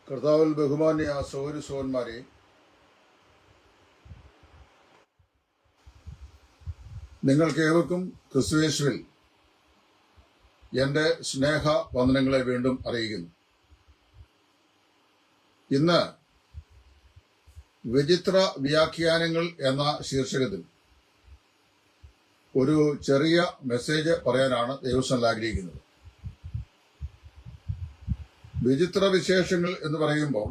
കർത്താവിൽ ബഹുമാന്യ സഹോദരന്മാരെ, നിങ്ങൾക്ക് ഏവർക്കും ക്രിസ്തുയേശുവിൽ എൻ്റെ സ്നേഹ വന്ദനങ്ങളെ വീണ്ടും അറിയിക്കുന്നു. ഇന്ന് വിചിത്ര വ്യാഖ്യാനങ്ങൾ എന്ന ശീർഷകത്തിൽ ഒരു ചെറിയ മെസ്സേജ് പറയാനാണ് ദൈവസ്ഥനിൽ ആഗ്രഹിക്കുന്നത്. വിചിത്ര വിശേഷങ്ങൾ എന്ന് പറയുമ്പോൾ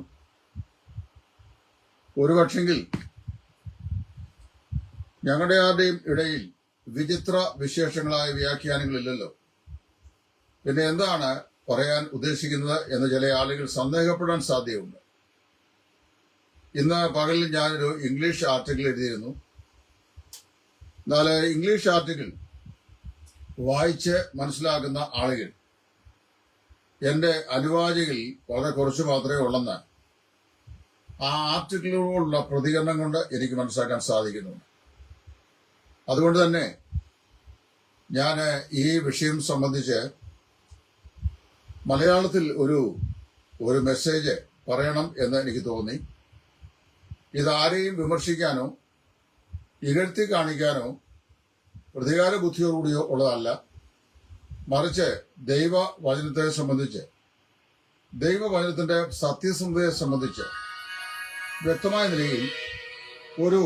ഒരുപക്ഷെങ്കിൽ ഞങ്ങളുടെ ആരുടെയും ഇടയിൽ വിചിത്ര വിശേഷങ്ങളായ വ്യാഖ്യാനങ്ങളില്ലല്ലോ. പിന്നെ എന്താണ് പറയാൻ ഉദ്ദേശിക്കുന്നത് എന്ന് ചില ആളുകൾ സന്ദേഹപ്പെടാൻ സാധ്യതയുണ്ട്. ഇന്ന് പകലിൽ ഞാനൊരു ഇംഗ്ലീഷ് ആർട്ടിക്കിൾ എഴുതിയിരുന്നു. എന്നാൽ ഇംഗ്ലീഷ് ആർട്ടിക്കിൾ വായിച്ച് മനസ്സിലാക്കുന്ന ആളുകൾ എൻ്റെ അനുവാചികളിൽ വളരെ കുറച്ച് മാത്രമേ ഉള്ളെന്ന് ആ ആർട്ടിക്കിളിനോടുള്ള പ്രതികരണം കൊണ്ട് എനിക്ക് മനസ്സിലാക്കാൻ സാധിക്കുന്നുണ്ട്. അതുകൊണ്ട് തന്നെ ഞാൻ ഈ വിഷയം സംബന്ധിച്ച് മലയാളത്തിൽ ഒരു മെസ്സേജ് പറയണം എന്ന് എനിക്ക് തോന്നി. ഇതാരെയും വിമർശിക്കാനോ ഇകഴ്ത്തി കാണിക്കാനോ പ്രതികാര ബുദ്ധിയോടുകൂടിയോ ഉള്ളതല്ല, മറിച്ച് ദൈവവചനത്തെ സംബന്ധിച്ച്, ദൈവവചനത്തിന്റെ സത്യസന്ധതയെ സംബന്ധിച്ച് വ്യക്തമായ നിലയിൽ ഒരു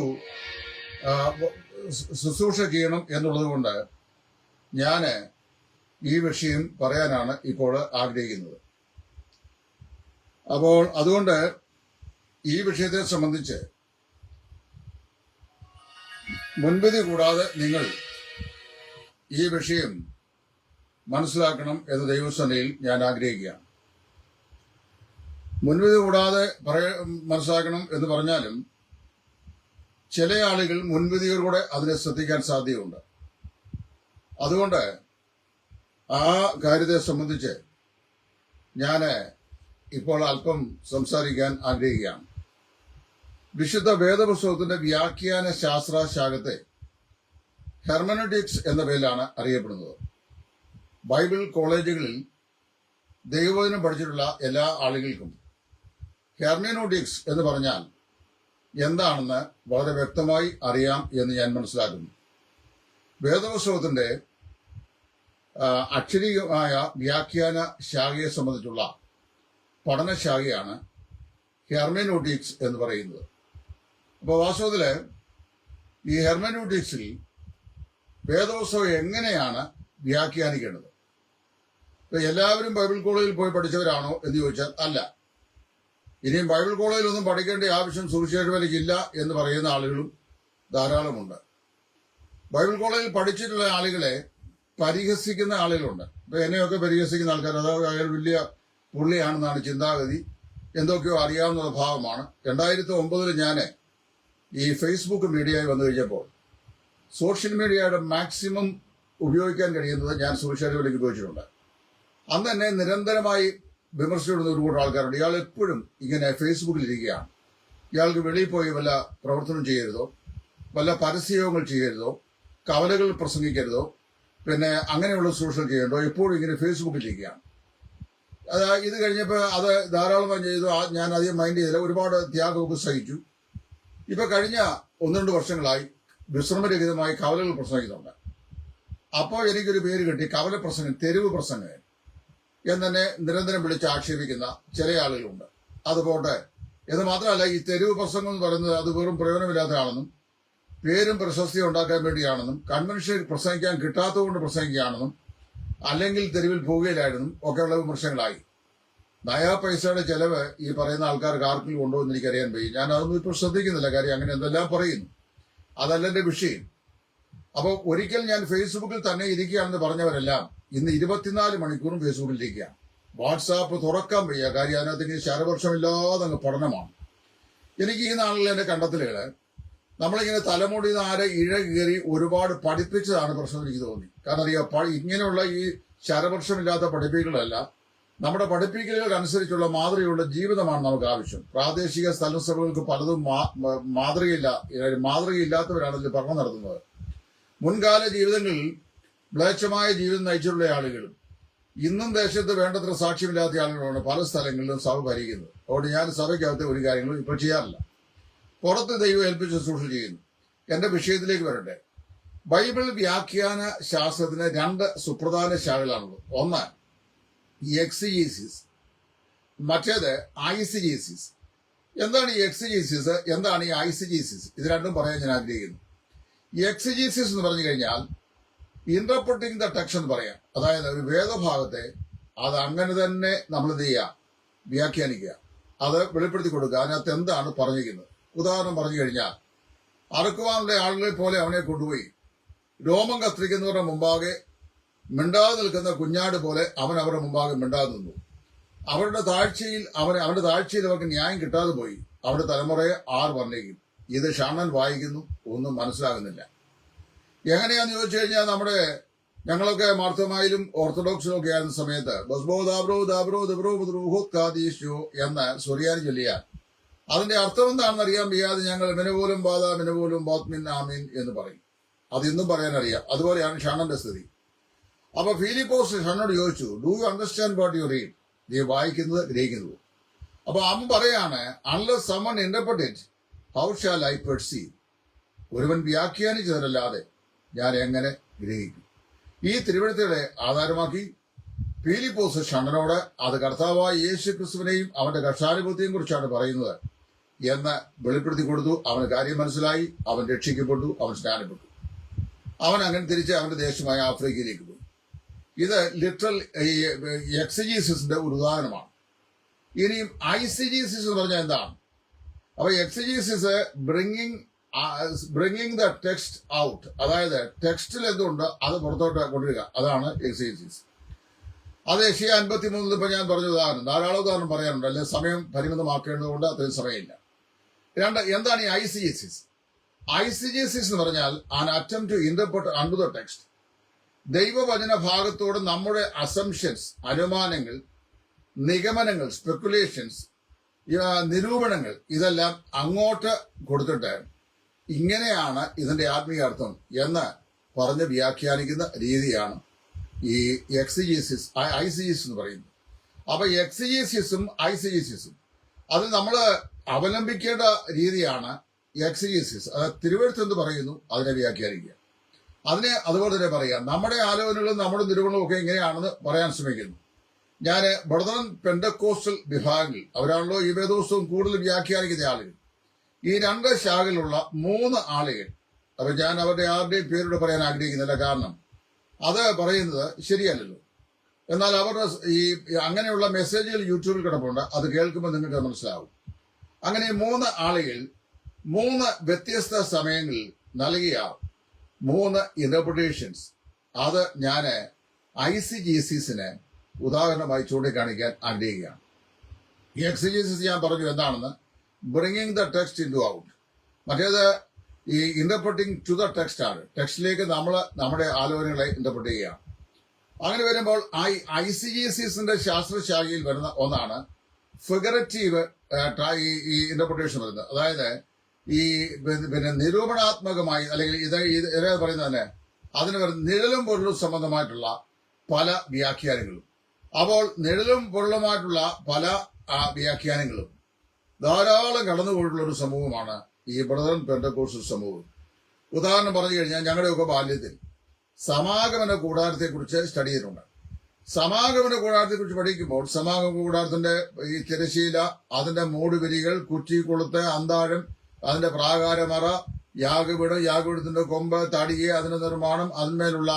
ശുശ്രൂഷ ചെയ്യണം എന്നുള്ളത് കൊണ്ട് ഞാൻ ഈ വിഷയം പറയാനാണ് ഇപ്പോൾ ആഗ്രഹിക്കുന്നത്. അപ്പോൾ അതുകൊണ്ട് ഈ വിഷയത്തെ സംബന്ധിച്ച് മുൻവിധി കൂടാതെ നിങ്ങൾ ഈ വിഷയം മനസ്സിലാക്കണം എന്ന് ദൈവസഭയിൽ ഞാൻ ആഗ്രഹിക്കുകയാണ്. മുൻവിധി കൂടാതെ മനസ്സിലാക്കണം എന്ന് പറഞ്ഞാലും ചില ആളുകൾ മുൻവിധിയോടുകൂടെ അതിനെ ശ്രദ്ധിക്കാൻ സാധ്യതയുണ്ട്. അതുകൊണ്ട് ആ കാര്യത്തെ സംബന്ധിച്ച് ഞാൻ ഇപ്പോൾ അല്പം സംസാരിക്കാൻ ആഗ്രഹിക്കുകയാണ്. വിശുദ്ധ വേദപുസ്തകത്തിന്റെ വ്യാഖ്യാന ശാസ്ത്ര ശാഖത്തെ ഹെർമനോട്ടിക്സ് എന്ന പേരിലാണ് അറിയപ്പെടുന്നത്. ബൈബിൾ കോളേജുകളിൽ ദൈവവചനം പഠിച്ചിട്ടുള്ള എല്ലാ ആളുകൾക്കും ഹെർമനോട്ടിക്സ് എന്ന് പറഞ്ഞാൽ എന്താണെന്ന് വളരെ വ്യക്തമായി അറിയാം എന്ന് ഞാൻ മനസ്സിലാക്കുന്നു. വേദപുസ്തകത്തിന്റെ അക്ഷരീയമായ വ്യാഖ്യാന ശാഖയെ സംബന്ധിച്ചുള്ള പഠനശാഖയാണ് ഹെർമനോട്ടിക്സ് എന്ന് പറയുന്നത്. അപ്പോൾ വാസ്തവത്തില് ഈ ഹെർമനോട്ടിക്സിൽ വേദപുസ്തകം എങ്ങനെയാണ് വ്യാഖ്യാനിക്കേണ്ടത്? എല്ലാവരും ബൈബിൾ കോളേജിൽ പോയി പഠിച്ചവരാണോ എന്ന് ചോദിച്ചാൽ അല്ല. ഇനിയും ബൈബിൾ കോളേജിലൊന്നും പഠിക്കേണ്ട ആവശ്യം സുവിശേഷവേലയ്ക്കില്ല എന്ന് പറയുന്ന ആളുകളും ധാരാളമുണ്ട്. ബൈബിൾ കോളേജിൽ പഠിച്ചിട്ടുള്ള ആളുകളെ പരിഹസിക്കുന്ന ആളുകളുണ്ട്. ഇപ്പൊ എന്നെയൊക്കെ പരിഹസിക്കുന്ന ആൾക്കാർ, അതായത് അയാൾ വലിയ പുള്ളിയാണെന്നാണ് ചിന്താഗതി, എന്തൊക്കെയോ അറിയാവുന്ന ഭാവമാണ്. 2009 ഞാൻ ഈ ഫേസ്ബുക്ക് മീഡിയയിൽ വന്നു കഴിഞ്ഞപ്പോൾ സോഷ്യൽ മീഡിയയുടെ മാക്സിമം ഉപയോഗിക്കാൻ കഴിയുന്നത് ഞാൻ സുവിശേഷവേലയ്ക്ക് ഉപയോഗിച്ചിട്ടുണ്ട്. അന്ന് തന്നെ നിരന്തരമായി വിമർശിച്ചിടുന്ന ഒരു കൂട്ടം ആൾക്കാരുണ്ട്. ഇയാൾ എപ്പോഴും ഇങ്ങനെ ഫേസ്ബുക്കിൽ ഇരിക്കുകയാണ്, ഇയാൾക്ക് വെളിയിൽ പോയി വല്ല പ്രവർത്തനം ചെയ്യരുതോ, വല്ല പരസ്യയോഗങ്ങൾ ചെയ്യരുതോ, കവലകൾ പ്രസംഗിക്കരുതോ, പിന്നെ അങ്ങനെയുള്ള സോഷ്യൽ ചെയ്യണ്ടോ, എപ്പോഴും ഇങ്ങനെ ഫേസ്ബുക്കിൽ ഇരിക്കുകയാണ്. ഇത് കഴിഞ്ഞപ്പോൾ അത് ധാരാളമായി ചെയ്തു. ഞാൻ അധികം മൈൻഡ് ചെയ്തില്ല, ഒരുപാട് ത്യാഗമൊക്കെ സഹിച്ചു. ഇപ്പൊ കഴിഞ്ഞ 1-2 വർഷങ്ങളായി വിശ്രമരഹിതമായി കവലകൾ പ്രസംഗിക്കുന്നുണ്ട്. അപ്പോൾ എനിക്കൊരു പേര് കിട്ടി, കവല പ്രസംഗം, തെരുവ് പ്രസംഗം എന്ന് തന്നെ നിരന്തരം വിളിച്ച് ആക്ഷേപിക്കുന്ന ചില ആളുകളുണ്ട്. അതുപോട്ടെ, എന്ന് മാത്രമല്ല, ഈ തെരുവ് പ്രസംഗം എന്ന് പറയുന്നത് അത് വെറും പ്രയോജനമില്ലാത്തതാണെന്നും പേരും പ്രശസ്തിയും ഉണ്ടാക്കാൻ വേണ്ടിയാണെന്നും കൺവെൻഷൻ പ്രസംഗിക്കാൻ കിട്ടാത്തതുകൊണ്ട് പ്രസംഗിക്കുകയാണെന്നും അല്ലെങ്കിൽ തെരുവിൽ പോവുകയിലായിരുന്നും ഒക്കെയുള്ള വിമർശനങ്ങളായി. നയാ പൈസയുടെ ചെലവ് ഈ പറയുന്ന ആൾക്കാർക്ക് ആർക്കെങ്കിലും ഉണ്ടോ എന്ന് എനിക്കറിയാൻ പോയി. ഞാൻ അതൊന്നും ഇപ്പോൾ ശ്രദ്ധിക്കുന്നില്ല, കാര്യം അങ്ങനെ എന്തെല്ലാം പറയുന്നു, അതല്ല എന്റെ വിഷയം. അപ്പോൾ ഒരിക്കൽ ഞാൻ ഫേസ്ബുക്കിൽ തന്നെ ഇരിക്കുകയാണെന്ന് പറഞ്ഞവരെല്ലാം ഇന്ന് 24 മണിക്കൂറും ഫേസ്ബുക്കിൽ ഇരിക്കുകയാണ്. വാട്സാപ്പ് തുറക്കാൻ വയ്യ, കാര്യം അതിനകത്ത് ഇങ്ങനെ ശരവർഷമില്ലാതെ അങ്ങ് പഠനമാണ്. എനിക്ക് ഈ നാളിൽ എന്റെ കണ്ടെത്തലുകള് നമ്മളിങ്ങനെ തലമുടി ആരെ ഇഴ കയറി ഒരുപാട് പഠിപ്പിച്ചതാണ് പ്രശ്നം എനിക്ക് തോന്നി. കാരണം അറിയാം, ഇങ്ങനെയുള്ള ഈ ശരവർഷമില്ലാത്ത പഠിപ്പിക്കലല്ല, നമ്മുടെ പഠിപ്പിക്കലുകൾക്കനുസരിച്ചുള്ള മാതൃകയുള്ള ജീവിതമാണ് നമുക്ക് ആവശ്യം. പ്രാദേശിക സ്ഥലസഭകൾക്ക് പലതും മാതൃകയില്ലാത്തവരാണ് ഇതിൽ പഠനം നടത്തുന്നത്. മുൻകാല ജീവിതങ്ങളിൽ മ്ലേച്ഛമായ ജീവിതം നയിച്ചിട്ടുള്ള ആളുകളും ഇന്നും ദേശത്ത് വേണ്ടത്ര സാക്ഷ്യമില്ലാത്ത ആളുകളാണ് പല സ്ഥലങ്ങളിലും സഭ ഭരിക്കുന്നത്. അതുകൊണ്ട് ഞാൻ സഭയ്ക്കകത്ത് ഒരു കാര്യങ്ങളും ഇപ്പോൾ ചെയ്യാറില്ല. പുറത്ത് ദൈവം ഏൽപ്പിച്ച് ശുശ്രൂഷ ചെയ്യുന്നു. എന്റെ വിഷയത്തിലേക്ക് വരട്ടെ. ബൈബിൾ വ്യാഖ്യാന ശാസ്ത്രത്തിന് രണ്ട് സുപ്രധാന ശാഖകളാണുള്ളത്. ഒന്ന് എക്സിജീസിസ്, മറ്റേത് ഐസിജീസിസ്. എന്താണ് ഈ എക്സിജീസിസ്, എന്താണ് ഈ ഐസിജീസിസ്? ഇത് രണ്ടും പറയാൻ ഞാൻ ആഗ്രഹിക്കുന്നു. ഈ എക്സിജീസിസ് എന്ന് പറഞ്ഞു കഴിഞ്ഞാൽ ഇന്റർപ്രറ്റിംഗ് ദ ടെക്സ്റ്റ് എന്ന് പറയാം. അതായത് ഒരു വേദഭാഗത്തെ അത് അങ്ങനെ തന്നെ നമ്മൾ എന്ത് ചെയ്യുക, വ്യാഖ്യാനിക്കുക, അത് വെളിപ്പെടുത്തി കൊടുക്കുക, അതിനകത്ത് എന്താണ് പറഞ്ഞിരിക്കുന്നത്. ഉദാഹരണം പറഞ്ഞു കഴിഞ്ഞാൽ, അറുക്കുവാനുള്ള ആളുകളെ പോലെ അവനെ കൊണ്ടുപോയി രോമം കത്തിരിക്കുന്നവരുടെ മുമ്പാകെ മിണ്ടാതെ നിൽക്കുന്ന കുഞ്ഞാട് പോലെ അവൻ അവരുടെ മുമ്പാകെ മിണ്ടാതെ നിന്നു. അവരുടെ താഴ്ചയിൽ അവർക്ക് ന്യായം കിട്ടാതെ പോയി. അവരുടെ തലമുറയെ വന്നേക്കും. ഇത് ഷാണ്ണൻ വായിക്കുന്നു, ഒന്നും മനസ്സിലാകുന്നില്ല. എങ്ങനെയാന്ന് ചോദിച്ചു കഴിഞ്ഞാൽ, ഞങ്ങളൊക്കെ മാർത്തമായിലും ഓർത്തഡോക്സിലും ഒക്കെ ആയിരുന്ന സമയത്ത് എന്ന് സുറിയാനി ചൊല്ലിയാൽ അതിന്റെ അർത്ഥം എന്താണെന്ന് അറിയാൻ വയ്യാതെ ഞങ്ങൾ മിനപോലും ബാധ മിനപോലും ബാത്മിൻ ആമീൻ എന്ന് പറയും. അത് ഇന്നും പറയാൻ അറിയാം. അതുപോലെയാണ് ഷണ്ണന്റെ സ്ഥിതി. അപ്പൊ ഫിലിപ്പോസ് ഷണ്ണോട് ചോദിച്ചു, do you understand what you read? നീ വായിക്കുന്നത് ഗ്രഹിക്കുന്നത്. അപ്പൊ അവൻ പറയാണ്, unless someone interpret it how shall I perceive? ഒരുവൻ വ്യാഖ്യാനിച്ചതല്ലാതെ ഞാൻ എങ്ങനെ ഗ്രഹിക്കും? ഈ തിരുവഴുത്തുകളെ ആധാരമാക്കി ഫിലിപ്പോസ് ഷണ്ണനോട് അത് കർത്താവായ യേശു ക്രിസ്തുവിനെയും അവന്റെ കർഷാനുഭവത്തെയും കുറിച്ചാണ് പറയുന്നത് എന്ന് വെളിപ്പെടുത്തി കൊടുത്തു. അവന് കാര്യം മനസ്സിലായി. അവൻ രക്ഷിക്കപ്പെട്ടു. അവൻ സ്നാനപ്പെട്ടു. അവൻ അങ്ങനെ തിരിച്ച് അവന്റെ ദേശമായ ആഫ്രിക്കയിലേക്ക് പോയി. ഇത് ലിറ്ററൽ എക്സിജീസിന്റെ ഒരു ഉദാഹരണമാണ്. ഇനിയും ഐസിജീസിസ് എന്ന് പറഞ്ഞാൽ എന്താണ്? അപ്പൊ എക്സിജീസിസ് ബ്രിങ്ങിങ് ദ ടെക്സ്റ്റ് ഔട്ട്, അതായത് ടെക്സ്റ്റിൽ എന്തുണ്ട് അത് പുറത്തോട്ട് കൊണ്ടുവരിക, അതാണ് എക്സിജീസിസ്. അത് യെശയ്യാ 53 ഇപ്പൊ ഞാൻ പറഞ്ഞ ഉദാഹരണം, ധാരാളം ഉദാഹരണം പറയാനുണ്ട്. അല്ലെങ്കിൽ സമയം പരിമിതമാക്കേണ്ടതുകൊണ്ട് അത്രയും സമയമില്ല. എന്താണ് ഈ ഐസിജീസിസ്? ഐസിജീസിസ് എന്ന് പറഞ്ഞാൽ an attempt to interpret under the text. ദൈവവചന ഭാഗത്തോട് നമ്മുടെ അസംഷൻസ്, അനുമാനങ്ങൾ, നിഗമനങ്ങൾ, സ്പെക്കുലേഷൻസ്, നിരൂപണങ്ങൾ ഇതെല്ലാം അങ്ങോട്ട് കൊടുത്തിട്ട് ഇങ്ങനെയാണ് ഇതിന്റെ ആത്മീയാർത്ഥം എന്ന് പറഞ്ഞ് വ്യാഖ്യാനിക്കുന്ന രീതിയാണ് ഈ എക്സിജീസിസ്, ഐസിജീസിസ് എന്ന് പറയുന്നത്. അപ്പൊ എക്സിജീസിസും ഐസിജീസിസും അത് നമ്മൾ അവലംബിക്കേണ്ട രീതിയാണ് എക്സിജീസിസ്. അത് തിരുവഴുത്ത് എന്ന് പറയുന്നു, അതിനെ വ്യാഖ്യാനിക്കുക. അതിനെ അതുപോലെ തന്നെ പറയാം. നമ്മുടെ ആലോചനകളും നമ്മുടെ നിരൂപണവും ഒക്കെ എങ്ങനെയാണെന്ന് പറയാൻ ശ്രമിക്കുന്നു. ഞാൻ ബ്രദറൻ പെന്തക്കോസ്റ്റൽ വിഭാഗങ്ങൾ, അവരാണല്ലോ ഈ വേദോത്സവം കൂടുതൽ വ്യാഖ്യാനിക്കുന്ന ആളുകൾ. ഈ രണ്ട് ശാഖയിലുള്ള 3 ആളുകൾ, അപ്പൊ ഞാൻ അവരുടെ ആരുടെയും പേരോട് പറയാൻ ആഗ്രഹിക്കുന്നില്ല, കാരണം അത് പറയുന്നത് ശരിയല്ലല്ലോ. എന്നാൽ അവരുടെ ഈ അങ്ങനെയുള്ള മെസ്സേജുകൾ യൂട്യൂബിൽ കിടപ്പുണ്ട്, അത് കേൾക്കുമ്പോൾ നിങ്ങൾക്ക് മനസ്സിലാവും. അങ്ങനെ 3 ആളുകൾ 3 വ്യത്യസ്ത സമയങ്ങളിൽ നൽകിയ 3 ഇന്റർപ്രിട്ടേഷൻസ്, അത് ഞാൻ ഐസിജീസിസിന് ഉദാഹരണമായി ചൂണ്ടിക്കാണിക്കാൻ ആഗ്രഹിക്കുകയാണ്. ഈ എക്സിജീസിസ് ഞാൻ പറഞ്ഞു എന്താണെന്ന്, bringing the text in to out. മറ്റേത് ഈ ഇന്റർപ്രറ്റിംഗ് ടു ദ ടെക്സ്റ്റ് ആണ്. ടെക്സ്റ്റിലേക്ക് നമ്മൾ നമ്മുടെ ആലോചനകളെ ഇന്റർപ്രറ്റ് ചെയ്യുകയാണ്. അങ്ങനെ വരുമ്പോൾ ഐസിജീസിന്റെ ശാസ്ത്രശാഖയിൽ വരുന്ന ഒന്നാണ് ഫിഗറേറ്റീവ് ഈ ഇന്റർപ്രിട്ടേഷൻ വരുന്നത്. അതായത് ഈ നിരൂപണാത്മകമായി, അല്ലെങ്കിൽ ഇത് പറയുന്നത് തന്നെ അതിന് വരുന്ന നിഴലും പൊരുളും സംബന്ധമായിട്ടുള്ള പല വ്യാഖ്യാനങ്ങളും. അപ്പോൾ നിഴലും പൊരുളുമായിട്ടുള്ള പല വ്യാഖ്യാനങ്ങളും ധാരാളം കടന്നുപോയിട്ടുള്ള ഒരു സമൂഹമാണ് ഈ ബ്രദറൻ പെന്തക്കോസ്റ്റൽ സമൂഹം. ഉദാഹരണം പറഞ്ഞു കഴിഞ്ഞാൽ, ഞങ്ങളുടെയൊക്കെ ബാല്യത്തിൽ സമാഗമന കൂടാരത്തെക്കുറിച്ച് സ്റ്റഡി ചെയ്തിട്ടുണ്ട്. സമാഗമന കൂടാരത്തെക്കുറിച്ച് പഠിക്കുമ്പോൾ സമാഗമന കൂടാരത്തിന്റെ ഈ തിരശീല, അതിന്റെ മൂടുവിരികൾ, കുറ്റി, കൊളുത്ത്, അന്താഴം, അതിന്റെ പ്രാകാരമറ, യാഗപീഠത്തിന്റെ കൊമ്പ്, തടിയെ, അതിന്റെ നിർമ്മാണം, അതിന്മേലുള്ള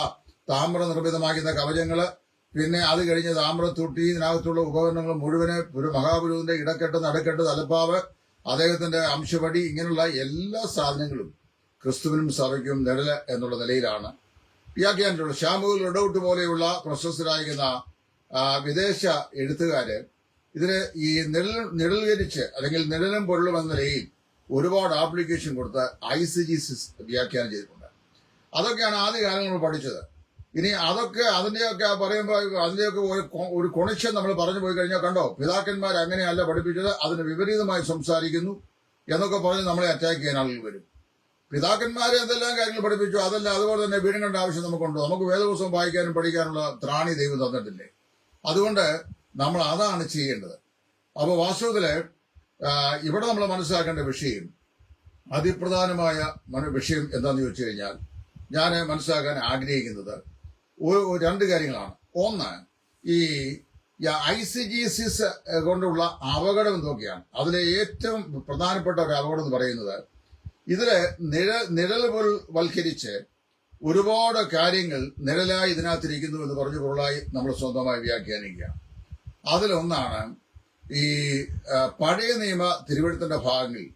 താമ്ര നിർമ്മിതമാക്കുന്ന കവചങ്ങള്, പിന്നെ അത് കഴിഞ്ഞ് താമ്രത്തൊട്ടി, ഇതിനകത്തുള്ള ഉപകരണങ്ങൾ മുഴുവന് ഒരു മഹാപുരുവിന്റെ ഇടക്കെട്ട്, നടുക്കെട്ട്, തലപ്പാവ്, അദ്ദേഹത്തിന്റെ അംശപടി, ഇങ്ങനെയുള്ള എല്ലാ സാധനങ്ങളും ക്രിസ്തുവിനും സഭയ്ക്കും നിഴല് എന്നുള്ള നിലയിലാണ് വ്യാഖ്യാനിച്ചിട്ടുള്ളത്. ഷാമുൽ റെഡൌട്ട് പോലെയുള്ള പ്രശസ്തരായിരിക്കുന്ന വിദേശ എഴുത്തുകാര് ഇതിന് ഈ നിഴൽകരിച്ച്, അല്ലെങ്കിൽ നിഴലും പൊരുളും എന്ന നിലയിൽ ഒരുപാട് ആപ്ലിക്കേഷൻ കൊടുത്ത് ഐസിജീസിസ് വ്യാഖ്യാനം ചെയ്തിട്ടുണ്ട്. അതൊക്കെയാണ് ആദ്യകാലങ്ങൾ പഠിച്ചത്. ഇനി അതിന്റെയൊക്കെ പറയുമ്പോൾ അതിന്റെയൊക്കെ ഒരു കൊണിക്ഷൻ നമ്മൾ പറഞ്ഞു പോയി കഴിഞ്ഞാൽ, കണ്ടോ, പിതാക്കന്മാർ അങ്ങനെയല്ല പഠിപ്പിച്ചത്, അതിന് വിപരീതമായി സംസാരിക്കുന്നു എന്നൊക്കെ പറഞ്ഞ് നമ്മളെ അറ്റാക്ക് ചെയ്യാൻ ആളുകൾ വരും. പിതാക്കന്മാരെ എന്തെല്ലാം കാര്യങ്ങൾ പഠിപ്പിച്ചു, അതല്ല അതുപോലെ തന്നെ വിഴുങ്ങേണ്ട ആവശ്യം നമുക്കുണ്ടോ? നമുക്ക് വേദപുസ്തകം വായിക്കാനും പഠിക്കാനുള്ള ത്രാണി ദൈവം തന്നിട്ടില്ലേ? അതുകൊണ്ട് നമ്മൾ അതാണ് ചെയ്യേണ്ടത്. അപ്പോൾ വാസ്തവത്തില് ഇവിടെ നമ്മൾ മനസ്സിലാക്കേണ്ട വിഷയം, അതിപ്രധാനമായ വിഷയം എന്താണെന്ന് ചോദിച്ചു കഴിഞ്ഞാൽ, ഞാൻ മനസ്സിലാക്കാൻ ആഗ്രഹിക്കുന്നത് രണ്ട് കാര്യങ്ങളാണ്. ഒന്ന്, ഈ ICGCs കൊണ്ടുള്ള അപകടം എന്തൊക്കെയാണ്. അതിലെ ഏറ്റവും പ്രധാനപ്പെട്ട ഒരു അപകടം എന്ന് പറയുന്നത്, ഇതില് നിഴൽവൽക്കരിച്ച് ഒരുപാട് കാര്യങ്ങൾ നിഴലായി ഇതിനകത്തിരിക്കുന്നു എന്ന് പറഞ്ഞു പൊരുളായി നമ്മൾ സ്വന്തമായി വ്യാഖ്യാനിക്കുക. അതിലൊന്നാണ് ഈ പഴയ നിയമ തിരുവെഴുത്തിന്റെ ഭാഗങ്ങളിൽ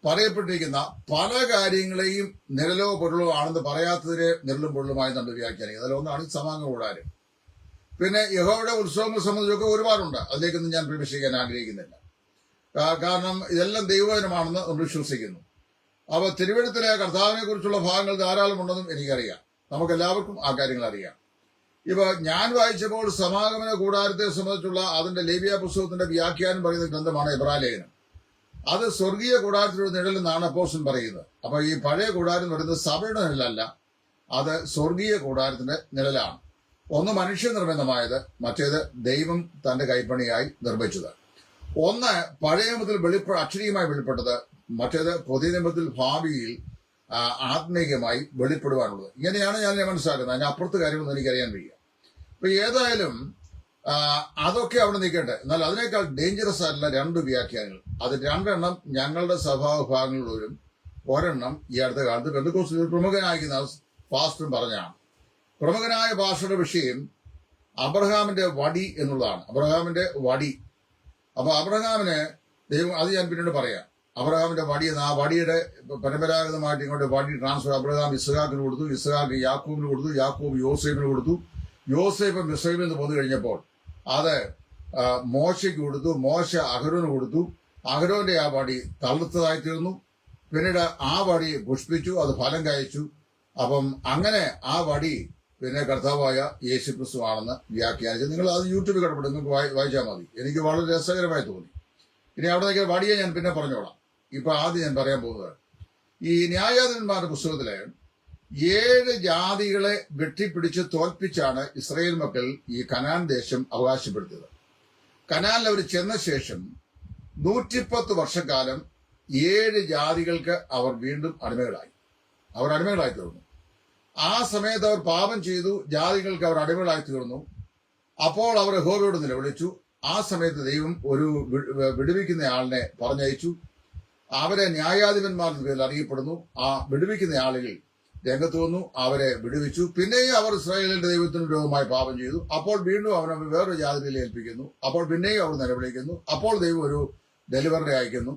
പറയപ്പെട്ടിരിക്കുന്ന പല കാര്യങ്ങളെയും നിഴലോ പൊരുളോ ആണെന്ന് പറയാത്തതിന് നിഴലും പൊരുളുമായി നമ്മൾ വ്യാഖ്യാനിക്കുന്നത്. അതിലൊന്നാണ് ഈ സമാഗമ കൂടാരം. പിന്നെ യഹോവയുടെ ഉത്സവങ്ങൾ സംബന്ധിച്ചൊക്കെ ഒരുപാടുണ്ട്, അതിലേക്കൊന്നും ഞാൻ പ്രവേശിക്കാൻ ആഗ്രഹിക്കുന്നില്ല. കാരണം ഇതെല്ലാം ദൈവവചനമാണെന്ന് നമ്മൾ വിശ്വസിക്കുന്നു. അപ്പോൾ തിരുവെഴുത്തിലെ കർത്താവിനെ കുറിച്ചുള്ള ഭാഗങ്ങൾ ധാരാളം ഉണ്ടെന്നും എനിക്കറിയാം. നമുക്കെല്ലാവർക്കും ആ കാര്യങ്ങൾ അറിയാം. ഇപ്പൊ ഞാൻ വായിച്ചപ്പോൾ സമാഗമന കൂടാരത്തെ സംബന്ധിച്ചുള്ള അതിന്റെ ലേവ്യ പുസ്തകത്തിന്റെ വ്യാഖ്യാനം പറയുന്ന ഗ്രന്ഥമാണ് എബ്രായലേഖനം. അത് സ്വർഗീയ കൂടാരത്തിലൊരു നിഴലെന്നാണ് അപ്പോസ്തലൻ പറയുന്നത്. അപ്പൊ ഈ പഴയ കൂടാരം എന്ന് പറയുന്നത് സഭയുടെ നിഴലല്ല, അത് സ്വർഗീയ കൂടാരത്തിന്റെ നിഴലാണ്. ഒന്ന് മനുഷ്യനിർമ്മിതമായത്, മറ്റേത് ദൈവം തന്റെ കൈപ്പണിയായി നിർമ്മിച്ചത്. ഒന്ന് പഴയ നിയമത്തിൽ അക്ഷരീയമായി വെളിപ്പെട്ടത്, മറ്റേത് പുതിയ നിയമത്തിൽ ഭാവിയിൽ ആത്മീയമായി വെളിപ്പെടുവാനുള്ളത്. ഇങ്ങനെയാണ് ഞാൻ മനസ്സിലാക്കുന്നത്. അതിന് അപ്പുറത്ത് കാര്യമൊന്നും എനിക്കറിയാൻ വയ്യ. അപ്പൊ ഏതായാലും അതൊക്കെ അവിടെ നിൽക്കട്ടെ. എന്നാൽ അതിനേക്കാൾ ഡേഞ്ചറസ് ആയിട്ടുള്ള രണ്ട് വ്യാഖ്യാനങ്ങൾ, അത് രണ്ടെണ്ണം ഞങ്ങളുടെ സഭാവിഭാഗങ്ങളിലും ഒരെണ്ണം ഈ അടുത്ത കാലത്ത് പെന്തക്കോസ്തിൽ പ്രമുഖനായിരിക്കുന്ന പാസ്റ്ററും പറഞ്ഞാണ്. പ്രമുഖനായ പാസ്റ്ററുടെ വിഷയം അബ്രഹാമിന്റെ വടി എന്നുള്ളതാണ്. അബ്രഹാമിന്റെ വടി. അപ്പൊ അബ്രഹാമിന് ദൈവം, അത് ഞാൻ പിന്നീട് പറയാം. അബ്രഹാമിന്റെ വടി എന്ന ആ വടിയുടെ പരമ്പരാഗതമായിട്ട് ഇങ്ങോട്ട് വടി ട്രാൻസ്ഫർ. അബ്രഹാം ഇസ്ഹാക്കിന് കൊടുത്തു, ഇസ്ഹാക്ക് യാക്കൂബിന് കൊടുത്തു, യാക്കൂബ് യോസേഫിന് കൊടുത്തു, യോസേഫ് മിസ്രയീമിൽ നിന്ന് പോന്നു കഴിഞ്ഞപ്പോൾ അത് മോശയ്ക്ക് കൊടുത്തു, മോശ അഹരോന് കൊടുത്തു. അഹരോന്റെ ആ വടി തളുത്തതായി തീർന്നു. പിന്നീട് ആ വടി പുഷ്പിച്ചു, അത് ഫലം കായ്ച്ചു. അപ്പം അങ്ങനെ ആ വടി പിന്നെ കർത്താവായ യേശുക്രിസ്തു ആണെന്ന് വ്യാഖ്യാനിച്ചു. നിങ്ങൾ അത് യൂട്യൂബിൽ കിടപ്പുണ്ട്, നിങ്ങൾക്ക് വായിച്ചാൽ മതി. എനിക്ക് വളരെ രസകരമായി തോന്നി. ഇനി അവിടെ നിൽക്കുന്ന വടിയെ ഞാൻ പിന്നെ പറഞ്ഞോളാം. ഇപ്പൊ ആദ്യം ഞാൻ പറയാൻ പോകുന്നത്, ഈ ന്യായാധിപന്മാരുടെ പുസ്തകത്തിലെ 7 ജാതികളെ വെട്ടിപ്പിടിച്ച് തോൽപ്പിച്ചാണ് ഇസ്രായേൽ മക്കൾ ഈ കനാൻ ദേശം അവകാശപ്പെടുത്തിയത്. കനാനിൽ അവർ ചെന്ന ശേഷം 110 വർഷക്കാലം 7 ജാതികൾക്ക് അവർ വീണ്ടും അടിമകളായി തീർന്നു. ആ സമയത്ത് അവർ പാപം ചെയ്തു, ജാതികൾക്ക് അവർ അടിമകളായി തീർന്നു. അപ്പോൾ അവർ യഹോവയോട് നിലവിളിച്ചു. ആ സമയത്ത് ദൈവം ഒരു വിടുവിക്കുന്ന ആളിനെ പറഞ്ഞയച്ചു. അവരെ ന്യായാധിപന്മാരുടെ പേരിൽ അറിയപ്പെടുന്നു. ആ വിടുവിക്കുന്ന ആളുകൾ രംഗത്ത് വന്നു, അവരെ വിടുവിച്ചു. പിന്നെയും അവർ ഇസ്രായേലിന്റെ ദൈവത്തിന് വിരോധമായി പാപം ചെയ്തു. അപ്പോൾ വീണ്ടും അവനെ വേറൊരു ജാതിയിൽ ഏൽപ്പിക്കുന്നു. അപ്പോൾ പിന്നെയും അവർ നിലവിളിക്കുന്നു. അപ്പോൾ ദൈവം ഒരു ഡെലിവറി അയക്കുന്നു.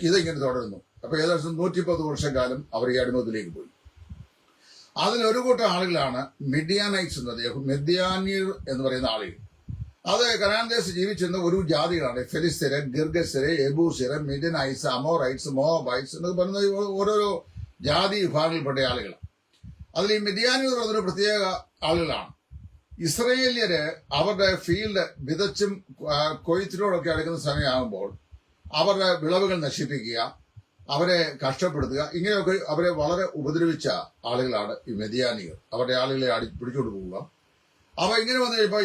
ഇതിങ്ങനെ തുടരുന്നു. അപ്പൊ ഏകദേശം 110 വർഷക്കാലം അവർ ഈ അടിമത്തിലേക്ക് പോയി. അതിലൊരു കൂട്ടം ആളുകളാണ് മിഡിയാനൈറ്റ്സ് എന്നത്, മിദ്യാന്യർ എന്ന് പറയുന്ന ആളുകൾ. അത് കനാൻ ദേശത്ത് ജീവിച്ചിരുന്ന ഒരു ജാതികളാണ്. ഫെലിസ്തര്, ഗിർഗസ്യര്, എബൂസ്യര്, മിഡിയനൈറ്റ്സ്, അമോറൈറ്റ്സ്, മോവാബൈറ്റ്സ് എന്നൊക്കെ പറയുന്ന ഓരോരോ ജാതി വിഭാഗങ്ങളിൽപ്പെട്ട ആളുകൾ. അതിൽ ഈ മിദ്യാന്യർ എന്ന് പറയുന്നൊരു പ്രത്യേക ആളുകളാണ്. ഇസ്രയേല്യര് അവരുടെ ഫീൽഡ് വിതച്ചും കൊയ്ത്തിനോടൊക്കെ അടുക്കുന്ന സമയമാകുമ്പോൾ അവരുടെ വിളവുകൾ നശിപ്പിക്കുക, അവരെ കഷ്ടപ്പെടുത്തുക, ഇങ്ങനെയൊക്കെ അവരെ വളരെ ഉപദ്രവിച്ച ആളുകളാണ് ഈ മിദ്യാനിയർ. അവരുടെ ആളുകളെ പിടിച്ചോണ്ട് പോവുക. അപ്പൊ ഇങ്ങനെ വന്നു കഴിയുമ്പോ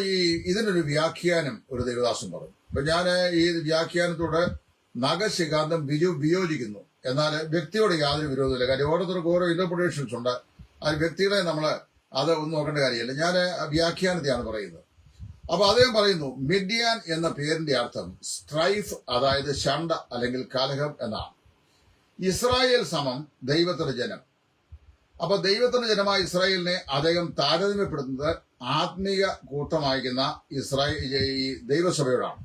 ഇതിനൊരു വ്യാഖ്യാനം ഒരു ദേവദാസൻ പറഞ്ഞു. അപ്പൊ ഞാൻ ഈ വ്യാഖ്യാനത്തോട് നഖശികാന്തം വിയോജിക്കുന്നു. എന്നാൽ വ്യക്തിയോട് യാതൊരു വിരോധമില്ല. കാര്യം ഓരോരുത്തർക്കും ഓരോ ഇന്റർപ്രിട്ടേഷൻസ് ഉണ്ട്. അത് വ്യക്തികളെ നമ്മൾ അത് ഒന്നും നോക്കേണ്ട കാര്യമില്ല. ഞാൻ വ്യാഖ്യാനത്തെയാണ് പറയുന്നത്. അപ്പൊ അദ്ദേഹം പറയുന്നു, മിഡിയാൻ എന്ന പേരിന്റെ അർത്ഥം സ്ട്രൈഫ്, അതായത് ശണ്ട അല്ലെങ്കിൽ കലഹം എന്നാണ്. ഇസ്രായേൽ സമം ദൈവത്തിന്റെ ജനം. അപ്പൊ ദൈവത്തിന്റെ ജനമായ ഇസ്രായേലിനെ അദ്ദേഹം താരതമ്യപ്പെടുത്തുന്നത് ആത്മീയ കൂട്ടമായിരിക്കുന്ന ഈ ദൈവസഭയോടാണ്.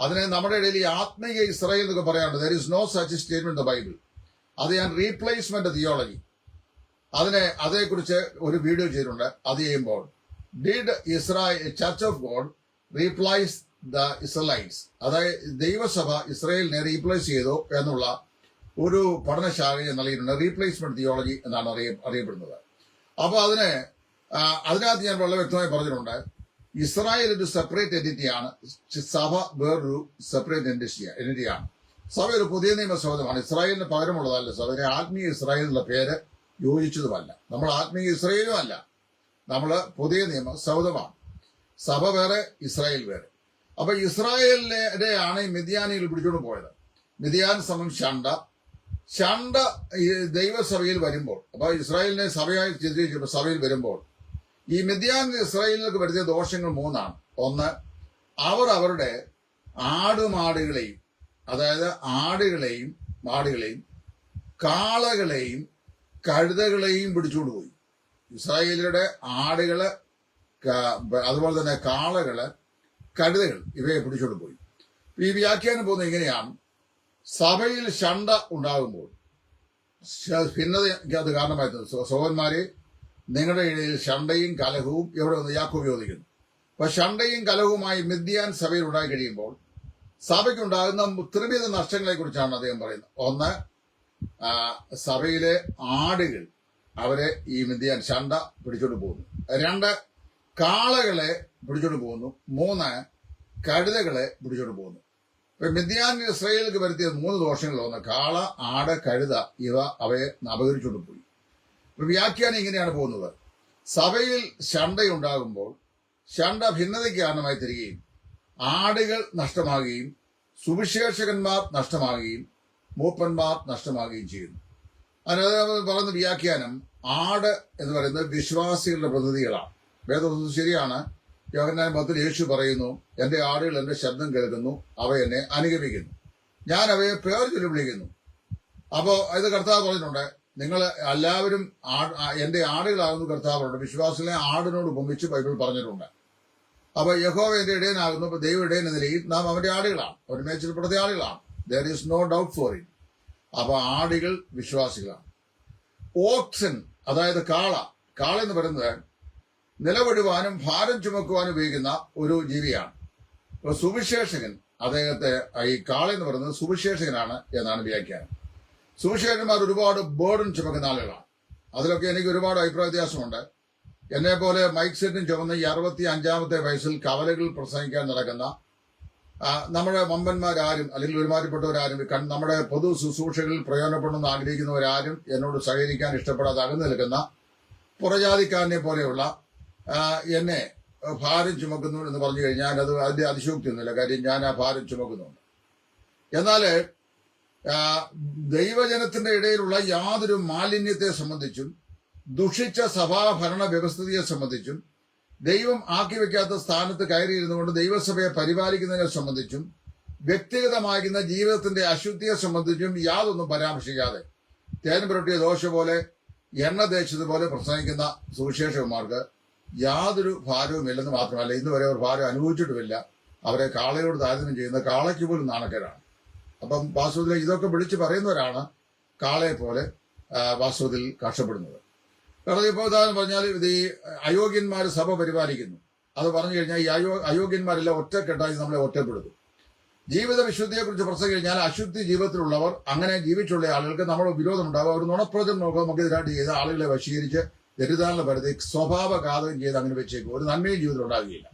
അതിനെ നമ്മുടെ ഇടയിൽ ഈ ആത്മീയ ഇസ്രായേൽ എന്നൊക്കെ പറയാറുണ്ട്. There is no such statement the Bible. അത് ഞാൻ റീപ്ലേസ്മെന്റ് തിയോളജി, അതേക്കുറിച്ച് ഒരു വീഡിയോ ചെയ്തിട്ടുണ്ട്. അത് ചെയ്യുമ്പോൾ did church of God replace the Israelites, അതായത് ദൈവസഭ ഇസ്രായേലിനെ റീപ്ലേസ് ചെയ്തോ എന്നുള്ള ഒരു പഠനശാഖയെ നൽകിയിട്ടുണ്ട്. റീപ്ലേസ്മെന്റ് തിയോളജി എന്നാണ് അറിയപ്പെടുന്നത്. അപ്പൊ അതിനകത്ത് ഞാൻ വളരെ വ്യക്തമായി പറഞ്ഞിട്ടുണ്ട്, ഇസ്രായേൽ ഒരു സെപ്പറേറ്റ് എൻറ്റിറ്റിയാണ്, സഭ വേറൊരു സെപ്പറേറ്റ് എൻറ്റിറ്റിയാണ്. സഭ ഒരു പുതിയ നിയമ സൗധമാണ്. ഇസ്രായേലിന് പകരമുള്ളതല്ല സഭ. ആത്മീയ ഇസ്രായേൽ എന്നുള്ള പേര് യോജിച്ചതുമല്ല. നമ്മൾ ആത്മീയ ഇസ്രായേലും അല്ല, നമ്മൾ പുതിയ നിയമ സൗധമാണ്. സഭ വേറെ, ഇസ്രായേൽ വേറെ. അപ്പൊ ഇസ്രായേലിനെയാണ് ഈ മിദ്യാനികൾ പിടിച്ചോണ്ട് പോയത്. മിദ്യാൻ സമം ഷണ്ട ഈ ദൈവസഭയിൽ വരുമ്പോൾ, അപ്പൊ ഇസ്രായേലിനെ സഭയായി ചിത്രീകരിച്ചപ്പോൾ സഭയിൽ വരുമ്പോൾ ഈ മിദ്യാൻ ഇസ്രായേലിലേക്ക് വരുത്തിയ ദോഷങ്ങൾ 3 ഒന്ന്, അവർ അവരുടെ ആടുമാടുകളെയും, അതായത് ആടുകളെയും കാളകളെയും കഴുതകളെയും പിടിച്ചുകൊണ്ട് പോയി. ഇസ്രായേലിയുടെ ആടുകള്, അതുപോലെ തന്നെ കാളകള്, കഴുതകൾ ഇവയെ പിടിച്ചുകൊണ്ട് പോയി. ഈ വ്യാഖ്യാനം പോകുന്നത് ഇങ്ങനെയാണ്: സഭയിൽ ഷണ്ട ഉണ്ടാകുമ്പോൾ ഭിന്നതയ്ക്ക് അത് കാരണമായി സഹോദരന്മാരെ, നിങ്ങളുടെ ഇടയിൽ ഷണ്ടയും കലഹവും എവിടെ നിന്ന് യാക്കോബ് ചോദിക്കുന്നു. അപ്പൊ ഷണ്ടയും കലഹവുമായി മിദ്യാൻ സഭയിൽ ഉണ്ടായി കഴിയുമ്പോൾ സഭയ്ക്കുണ്ടാകുന്ന ത്രിവിധ നഷ്ടങ്ങളെ കുറിച്ചാണ് അദ്ദേഹം പറയുന്നത്. ഒന്ന്, സഭയിലെ ആടുകൾ അവരെ ഈ മിദ്യാൻ ഷണ്ട പിടിച്ചോണ്ട് പോകുന്നു. 2, കാളകളെ പിടിച്ചോണ്ട് പോകുന്നു. 3, കഴുതകളെ പിടിച്ചോണ്ട് പോകുന്നു. ഇപ്പൊ മിദ്യാൻ ഇസ്രായേലിലേക്ക് വരുത്തിയ 3 ദോഷങ്ങൾ: ഒന്ന്, കാള, ആട്, കഴുത ഇവ അവയെ അപഹരിച്ചുകൊണ്ട് പോയി. ഇപ്പൊ വ്യാഖ്യാനം ഇങ്ങനെയാണ് പോകുന്നത്: സഭയിൽ ഷണ്ടയുണ്ടാകുമ്പോൾ ഷണ്ട ഭിന്നതയ്ക്ക് കാരണമായി തരികയും ആടുകൾ നഷ്ടമാകുകയും സുവിശേഷകന്മാർ നഷ്ടമാകുകയും മൂപ്പന്മാർ നഷ്ടമാകുകയും ചെയ്യുന്നു. അതിനകത്ത് പറയുന്ന വ്യാഖ്യാനം, ആട് എന്ന് പറയുന്നത് വിശ്വാസികളുടെ പ്രതിനിധികളാണ്. വേദപുസ്തകം ശരിയാണ്. യോഹന്നാൻ 10 യേശു പറയുന്നു, എന്റെ ആടുകൾ എന്റെ ശബ്ദം കേൾക്കുന്നു, അവ എന്നെ അനുഗമിക്കുന്നു, ഞാൻ അവയെ പേർ ചൊല്ലി വിളിക്കുന്നു. അപ്പോ ഇത് കർത്താവ് പറഞ്ഞിട്ടുണ്ട്, നിങ്ങൾ എല്ലാവരും എന്റെ ആടുകളാകുന്നു കർത്താവ് പറഞ്ഞിട്ടുണ്ട്. വിശ്വാസികളെ ആടിനോട് ഉപമിച്ച് ബൈബിൾ പറഞ്ഞിട്ടുണ്ട്. അപ്പൊ യഹോവ എന്റെ ഇടയനാകുന്നു. അപ്പൊ ദൈവ ഇടയൻ എന്ന നിലയിൽ നാം അവന്റെ ആടുകളാണ്, അവർ മേച്ചിൽപ്പെടുത്ത ആടുകളാണ്. There is no doubt for it. അപ്പൊ ആടുകൾ വിശ്വാസികളാണ്. ഓക്സൻ, അതായത് കാള എന്ന് പറയുന്നത് നിലവിടുവാനും ഭാരം ചുമക്കുവാനും ഉപയോഗിക്കുന്ന ഒരു ജീവിയാണ്. അപ്പൊ സുവിശേഷകൻ, അദ്ദേഹത്തെ ഈ കാള എന്ന് പറയുന്നത് സുവിശേഷകനാണ് എന്നാണ് വ്യാഖ്യാനം. സുവിശേഷകന്മാർ ഒരുപാട് ബേർഡൻ ചുമക്കുന്ന ആളുകളാണ്. അതിലൊക്കെ എനിക്ക് ഒരുപാട് അഭിപ്രായ വ്യത്യാസമുണ്ട്. എന്നെ പോലെ മൈക്ക് സെറ്റും ചുമന്ന് ഈ 65-ാമത്തെ വയസ്സിൽ കവലകൾ പ്രസംഗിക്കാൻ നടക്കുന്ന നമ്മുടെ വമ്പന്മാരാരും അല്ലെങ്കിൽ ഒരുമാതിരിപ്പെട്ടവരാരും നമ്മുടെ പൊതു ശുശ്രൂഷകളിൽ പ്രയോജനപ്പെടണമെന്ന് ആഗ്രഹിക്കുന്നവരാരും എന്നോട് സഹകരിക്കാൻ ഇഷ്ടപ്പെടാതെ അകന്നു നിൽക്കുന്ന പുറജാതിക്കാരനെ പോലെയുള്ള എന്നെ ഭാരം ചുമക്കുന്നു എന്ന് പറഞ്ഞു കഴിഞ്ഞാൽ അത് അതിന്റെ അതിശോക്തിയൊന്നുമില്ല. കാര്യം ഞാൻ ആ ഭാരം ചുമക്കുന്നുണ്ട്. എന്നാല് ദൈവജനത്തിന്റെ ഇടയിലുള്ള യാതൊരു മാലിന്യത്തെ സംബന്ധിച്ചും ദുഷിച്ച സഭാഭരണ വ്യവസ്ഥിതിയെ സംബന്ധിച്ചും ദൈവം ആക്കി വെക്കാത്ത സ്ഥാനത്ത് കയറിയിരുന്നുകൊണ്ട് ദൈവസഭയെ പരിപാലിക്കുന്നതിനെ സംബന്ധിച്ചും വ്യക്തിഗതമാകുന്ന ജീവിതത്തിന്റെ അശുദ്ധിയെ സംബന്ധിച്ചും യാതൊന്നും പരാമർശിക്കാതെ തേൻ പുരട്ടിയ ദോശ പോലെ എണ്ണ തേച്ചതുപോലെ പ്രസംഗിക്കുന്ന സുവിശേഷകന്മാർക്ക് യാതൊരു ഭാരവുമില്ലെന്ന് മാത്രമല്ല, ഇന്ന് വരെ അവർ ഭാരം അനുഭവിച്ചിട്ടുമില്ല. അവരെ കാളയോട് താരതമ്യം ചെയ്യുന്ന കാളയ്ക്ക് പോലും നാണക്കേടാണ്. അപ്പം വാസ്തവത്തിൽ ഇതൊക്കെ വിളിച്ചു പറയുന്നവരാണ് കാളയെ പോലെ വാസ്തവത്തിൽ കഷ്ടപ്പെടുന്നത്. കാരണം ഇപ്പോൾ ഉദാഹരണം പറഞ്ഞാൽ ഇത് ഈ അയോഗ്യന്മാർ സഭ പരിപാലിക്കുന്നു. അത് പറഞ്ഞു കഴിഞ്ഞാൽ ഈ അയോഗ്യന്മാരെല്ലാം ഒറ്റക്കെട്ടായി നമ്മളെ ഒറ്റപ്പെടുത്തും. ജീവിത വിശുദ്ധിയെക്കുറിച്ച് പ്രസംഗം കഴിഞ്ഞാൽ അശുദ്ധി ജീവിതത്തിലുള്ളവർ, അങ്ങനെ ജീവിച്ചുള്ള ആളുകൾക്ക് നമ്മുടെ വിരോധമുണ്ടാകും. അവർ നുണപ്രചരണം നോക്കുക, നമുക്കെതിരായിട്ട് ചെയ്ത് ആളുകളെ വശീകരിച്ച് തെറ്റിദ്ധാരണ പരത്തി സ്വഭാവഘാതകം ചെയ്ത് അങ്ങനെ വെച്ചേക്കും. ഒരു നന്മയും ജീവിതത്തിൽ ഉണ്ടാകുകയില്ല.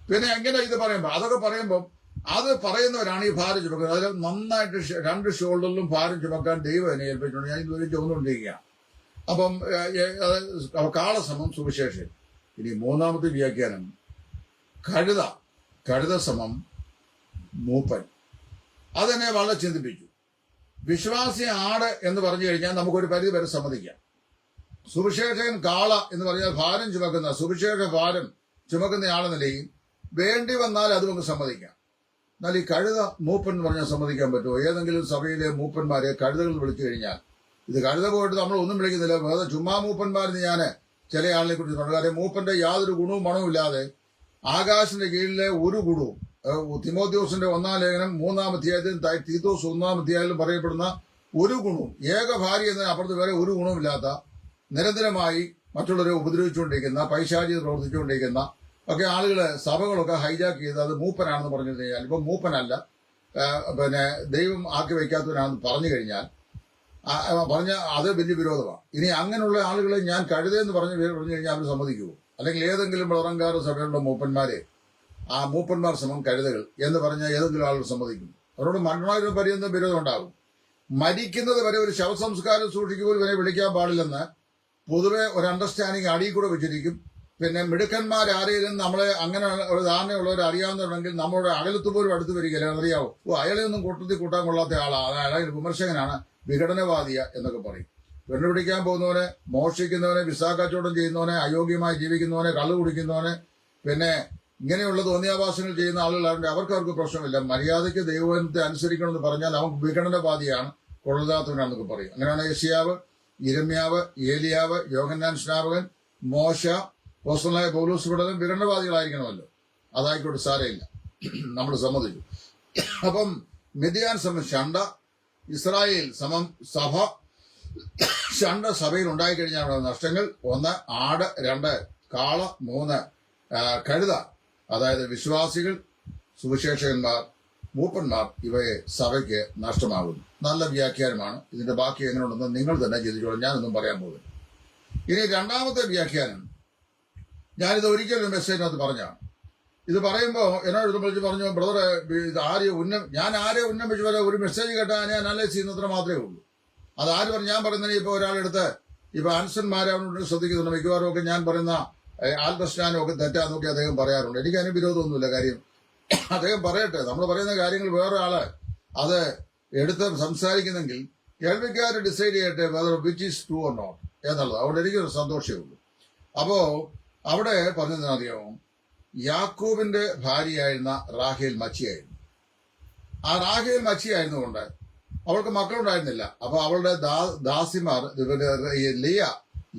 പിന്നെ എങ്ങനെ ഇത് പറയുമ്പോൾ അതൊക്കെ പറയുമ്പോൾ അത് പറയുന്നവരാണ് ഈ ഭാരം ചുമക്കുന്നത്. അതിൽ നന്നായിട്ട് 2 ഷോൾഡറിലും ഭാരം ചുമക്കാൻ ദൈവം എന്നെ ഏൽപ്പിച്ചിട്ടുണ്ട്. ഞാൻ ഇതുവരെ ചുമന്നുകൊണ്ടിരിക്കുകയാണ്. അപ്പം കാളസമം സുവിശേഷൻ. ഇനി 3ാമത്തെ വ്യാഖ്യാനം, കഴുത സമം മൂപ്പൻ. അതെന്നെ വളരെ ചിന്തിപ്പിച്ചു. വിശ്വാസി ആട് എന്ന് പറഞ്ഞു കഴിഞ്ഞാൽ നമുക്കൊരു പരിധി വരെ സമ്മതിക്കാം. സുവിശേഷകൻ കാള എന്ന് പറഞ്ഞാൽ ഭാരം ചുമക്കുന്ന, സുവിശേഷ ഭാരം ചുമക്കുന്നയാളെന്ന നിലയിൽ വേണ്ടി വന്നാൽ അത് നമുക്ക് സമ്മതിക്കാം. എന്നാൽ ഈ കഴുത മൂപ്പൻ എന്ന് പറഞ്ഞാൽ സമ്മതിക്കാൻ പറ്റുമോ? ഏതെങ്കിലും സഭയിലെ മൂപ്പന്മാരെ കഴുതകൾ വിളിച്ചു കഴിഞ്ഞാൽ, ഇത് കഴുത പോയിട്ട് നമ്മൾ ഒന്നും വിളിക്കുന്നില്ല, വേറെ ചുമ്മാ മൂപ്പന്മാരെന്ന് ഞാൻ ചില ആളിനെ കുറിച്ച് പറഞ്ഞു. കാര്യം മൂപ്പന്റെ യാതൊരു ഗുണവും മണവും ഇല്ലാതെ ആകാശത്തിന്റെ കീഴിലെ ഒരു ഗുണവും, തിമോഥെയോസിന്റെ 1-ാം ലേഖനം 3-ാം അധ്യായത്തിലും തീത്തോസ് 1-ാം അധ്യായത്തിലും പറയപ്പെടുന്ന ഒരു ഗുണവും, ഏക ഭാര്യ എന്നതിന് അപ്പുറത്ത് വേറെ ഒരു ഗുണവുമില്ലാത്ത, നിരന്തരമായി മറ്റുള്ളവരെ ഉപദ്രവിച്ചുകൊണ്ടിരിക്കുന്ന, പൈശാചികത പ്രവർത്തിച്ചുകൊണ്ടിരിക്കുന്ന ഒക്കെ ആളുകള് സഭകളൊക്കെ ഹൈജാക്ക് ചെയ്ത് അത് മൂപ്പനാണെന്ന് പറഞ്ഞു കഴിഞ്ഞാൽ, ഇപ്പൊ മൂപ്പനല്ല, പിന്നെ ദൈവം ആക്കി വയ്ക്കാത്തവനാണെന്ന് പറഞ്ഞു കഴിഞ്ഞാൽ അത് വലിയ വിരോധമാണ്. ഇനി അങ്ങനെയുള്ള ആളുകളെ ഞാൻ കഴുതെന്ന് പറഞ്ഞു കഴിഞ്ഞാൽ അവർ സമ്മതിക്കുമോ? അല്ലെങ്കിൽ ഏതെങ്കിലും വളറങ്കാർ സഭയുള്ള മൂപ്പന്മാരെ ആ മൂപ്പന്മാർ സമം കഴുതകൾ എന്ന് പറഞ്ഞാൽ ഏതെങ്കിലും ആളുകൾ സമ്മതിക്കും? അവരോട് മരണ പര്യന്തം വിരോധം ഉണ്ടാകും. മരിക്കുന്നത് വരെ ഒരു ശവസംസ്കാരം സൂക്ഷിക്കുമ്പോൾ ഇവരെ വിളിക്കാൻ പാടില്ലെന്ന് പൊതുവെ ഒരു അണ്ടർസ്റ്റാൻഡിങ് അടിയിൽ കൂടെ വെച്ചിരിക്കും. പിന്നെ മിടുക്കന്മാരാരെയും നമ്മളെ അങ്ങനെ ഒരു ധാരണയുള്ളവർ അറിയാവുന്നുണ്ടെങ്കിൽ നമ്മുടെ അകലത്ത് പോലും അടുത്ത് വരികയില്ല. അറിയാവോ, അയാളെ ഒന്നും കൂട്ടത്തിൽ കൂട്ടാൻ കൊള്ളാത്ത ആളാണ്, അയാൾ വിമർശകനാണ്, വിഘടനവാദിയ എന്നൊക്കെ പറയും. പെണ്ണുപിടിക്കാൻ പോകുന്നവനെ, മോഷ്ടിക്കുന്നവനെ, വിസാഖാച്ചവടം ചെയ്യുന്നവനെ, അയോഗ്യമായി ജീവിക്കുന്നവനെ, കള്ളു കുടിക്കുന്നവനെ, പിന്നെ ഇങ്ങനെയുള്ള തോന്നിയാഭാസങ്ങൾ ചെയ്യുന്ന ആളുകളാണെങ്കിൽ അവർക്ക് പ്രശ്നമില്ല. മര്യാദയ്ക്ക് ദൈവത്തെ അനുസരിക്കണമെന്ന് പറഞ്ഞാൽ അവൻ വിഘടനവാദിയാണ്, കൊള്ളരുതാത്തവനാണെന്നൊക്കെ പറയും. അങ്ങനെയാണ് യെശയ്യാവ്, യിരെമ്യാവ്, ഏലിയാവ്, യോഹന്നാൻ സ്നാപകൻ, മോശ, അപ്പോസ്തലനായ പൗലോസ് ഇവിടെയും വിഘടനവാദികളായിരിക്കണമല്ലോ. അതായിക്കോട്ടെ, സാരമില്ല, നമ്മൾ സമ്മതിച്ചു. അപ്പം മിദ്യാൻ സമം ഷണ്ട, ഇസ്രായേൽ സമം സഭ. ഷണ്ട സഭയിൽ ഉണ്ടായിക്കഴിഞ്ഞാൽ നഷ്ടങ്ങൾ: 1 ആട്, 2 കാള, 3 കഴുത. അതായത് വിശ്വാസികൾ, സുവിശേഷകന്മാർ, മൂപ്പന്മാർ, ഇവയെ സഭയ്ക്ക് നഷ്ടമാകുന്നു. നല്ല വ്യാഖ്യാനമാണ്. ഇതിന്റെ ബാക്കി എങ്ങനെയുണ്ടെന്ന് നിങ്ങൾ തന്നെ ചിന്തിച്ചോളൂ, ഞാനൊന്നും പറയാൻ പോകുന്നു. ഇനി രണ്ടാമത്തെ വ്യാഖ്യാനം, ഞാനിത് ഒരിക്കലും മെസ്സേജിനകത്ത് പറഞ്ഞാണ്. ഇത് പറയുമ്പോൾ എന്നോട് വിളിച്ച് പറഞ്ഞു, ബ്രദറെ, ഞാൻ ആരെ ഉന്നമിച്ച് വരെ ഒരു മെസ്സേജ് കേട്ടാൽ ഞാൻ അനലൈസ് ചെയ്യുന്നത്ര മാത്രമേ ഉള്ളൂ. അതാര് പറഞ്ഞു? ഞാൻ പറയുന്നതിന് ഇപ്പോൾ ഒരാളെടുത്ത് ഇപ്പൊ ആൻസന്മാരെ അവനോട് ശ്രദ്ധിക്കുന്നുണ്ട്. മിക്കവാറും ഒക്കെ ഞാൻ പറയുന്ന ആൽബസ്റ്റാനും ഒക്കെ തെറ്റാന്നൊക്കെ അദ്ദേഹം പറയാറുണ്ട്. എനിക്ക് അതിന് വിരോധമൊന്നുമില്ല. കാര്യം അദ്ദേഹം പറയട്ടെ. നമ്മൾ പറയുന്ന കാര്യങ്ങൾ വേറെ ആള് അത് എടുത്ത് സംസാരിക്കുന്നെങ്കിൽ കേൾവിക്കാർ ഡിസൈഡ് ചെയ്യട്ടെ whether which is true or not എന്നുള്ളത്. അതുകൊണ്ട് എനിക്കൊരു സന്തോഷമേ ഉള്ളൂ. അപ്പോ അവിടെ പറഞ്ഞതിനറിയാമോ, യാക്കോബിന്റെ ഭാര്യയായിരുന്ന റാഹേൽ മച്ചിയായിരുന്നു. ആ റാഹേൽ മച്ചിയായിരുന്നുകൊണ്ട് അവൾക്ക് മക്കളുണ്ടായിരുന്നില്ല. അപ്പൊ അവളുടെ ദാസിമാർ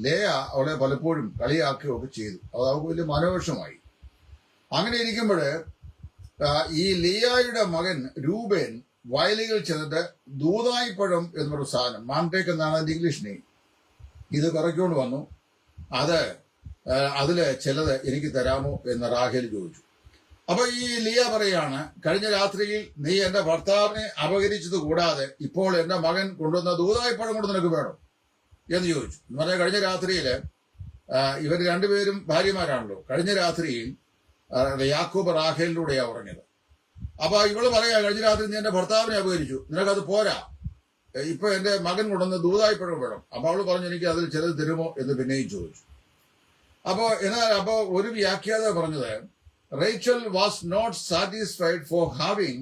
ലേയ അവളെ പലപ്പോഴും കളിയാക്കുകയൊക്കെ ചെയ്തു. അത് അവൾക്ക് വലിയ മനോവിഷമായി. അങ്ങനെ ഇരിക്കുമ്പോൾ ഈ ലിയായുടെ മകൻ രൂപേൻ വയലുകൾ ചെന്നിട്ട് ദൂതായിപ്പഴം എന്നൊരു സാധനം, മാൻഡേക്ക് എന്നാണ് അതിന്റെ ഇംഗ്ലീഷ് നെയിം, ഇത് പിറക്കിക്കൊണ്ട് വന്നു. അതില് ചിലത് എനിക്ക് തരാമോ എന്ന് റാഹേൽ ചോദിച്ചു. അപ്പൊ ഈ ലിയ പറയാണ്, കഴിഞ്ഞ രാത്രിയിൽ നീ എന്റെ ഭർത്താവിനെ അപഹരിച്ചത് കൂടാതെ ഇപ്പോൾ എന്റെ മകൻ കൊണ്ടുവന്ന ദൂതായിപ്പഴം കൊണ്ട് നിനക്ക് വേണം എന്ന് ചോദിച്ചു. എന്ന് പറഞ്ഞാൽ കഴിഞ്ഞ രാത്രിയില് ഇവർ രണ്ടുപേരും ഭാര്യമാരാണല്ലോ. കഴിഞ്ഞ രാത്രിയിൽ യാക്കോബ് റാഹേലിലൂടെയാണ് ഉറങ്ങിയത്. അപ്പൊ ഇവള് പറയാ, കഴിഞ്ഞ രാത്രി നീ എന്റെ ഭർത്താവിനെ അപഹരിച്ചു, നിനക്കത് പോരാ, ഇപ്പൊ എന്റെ മകൻ കൊണ്ടുവന്ന് ദൂതായിപ്പഴം വേണം. അപ്പൊ അവള് പറഞ്ഞു, എനിക്ക് അതിൽ ചിലത് തരുമോ എന്ന് പിന്നെയും ചോദിച്ചു. അപ്പോ ഒരു വ്യാഖ്യാത പറഞ്ഞത്, Rachel was not satisfied for having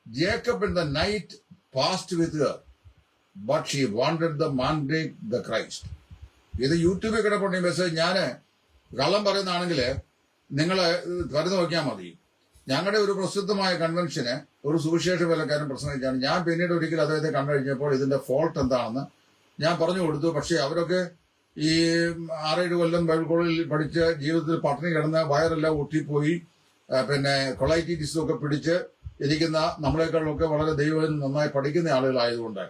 Jacob in the night passed with her, but she wanted the mandrake, the Christ. ഇത് യൂട്യൂബിൽ കിടപ്പുണ്ട് ഈ മെസ്സേജ്. ഞാന് കള്ളം പറയുന്നതാണെങ്കിൽ നിങ്ങൾ കരുതി നോക്കിയാൽ മതി. ഞങ്ങളുടെ ഒരു പ്രസിദ്ധമായ കൺവെൻഷന് ഒരു സുവിശേഷ വിലക്കാരൻ പ്രസംഗിച്ചാണ്. ഞാൻ പിന്നീട് ഒരിക്കൽ അദ്ദേഹത്തെ കണ്ടു കഴിഞ്ഞപ്പോൾ ഇതിന്റെ ഫോൾട്ട് എന്താണെന്ന് ഞാൻ പറഞ്ഞു കൊടുത്തു. പക്ഷെ അവരൊക്കെ ഈ 6-7 കൊല്ലം ബൈബിൾ കോളേജിൽ പഠിച്ച് ജീവിതത്തിൽ പട്ടിണി കിടന്ന് വയറെല്ലാം ഒട്ടിപ്പോയി, പിന്നെ കൊളൈറ്റീസും ഒക്കെ പിടിച്ച് ഇരിക്കുന്ന നമ്മളെക്കാളൊക്കെ വളരെ ദൈവം നന്നായി പഠിക്കുന്ന ആളുകളായതുകൊണ്ട്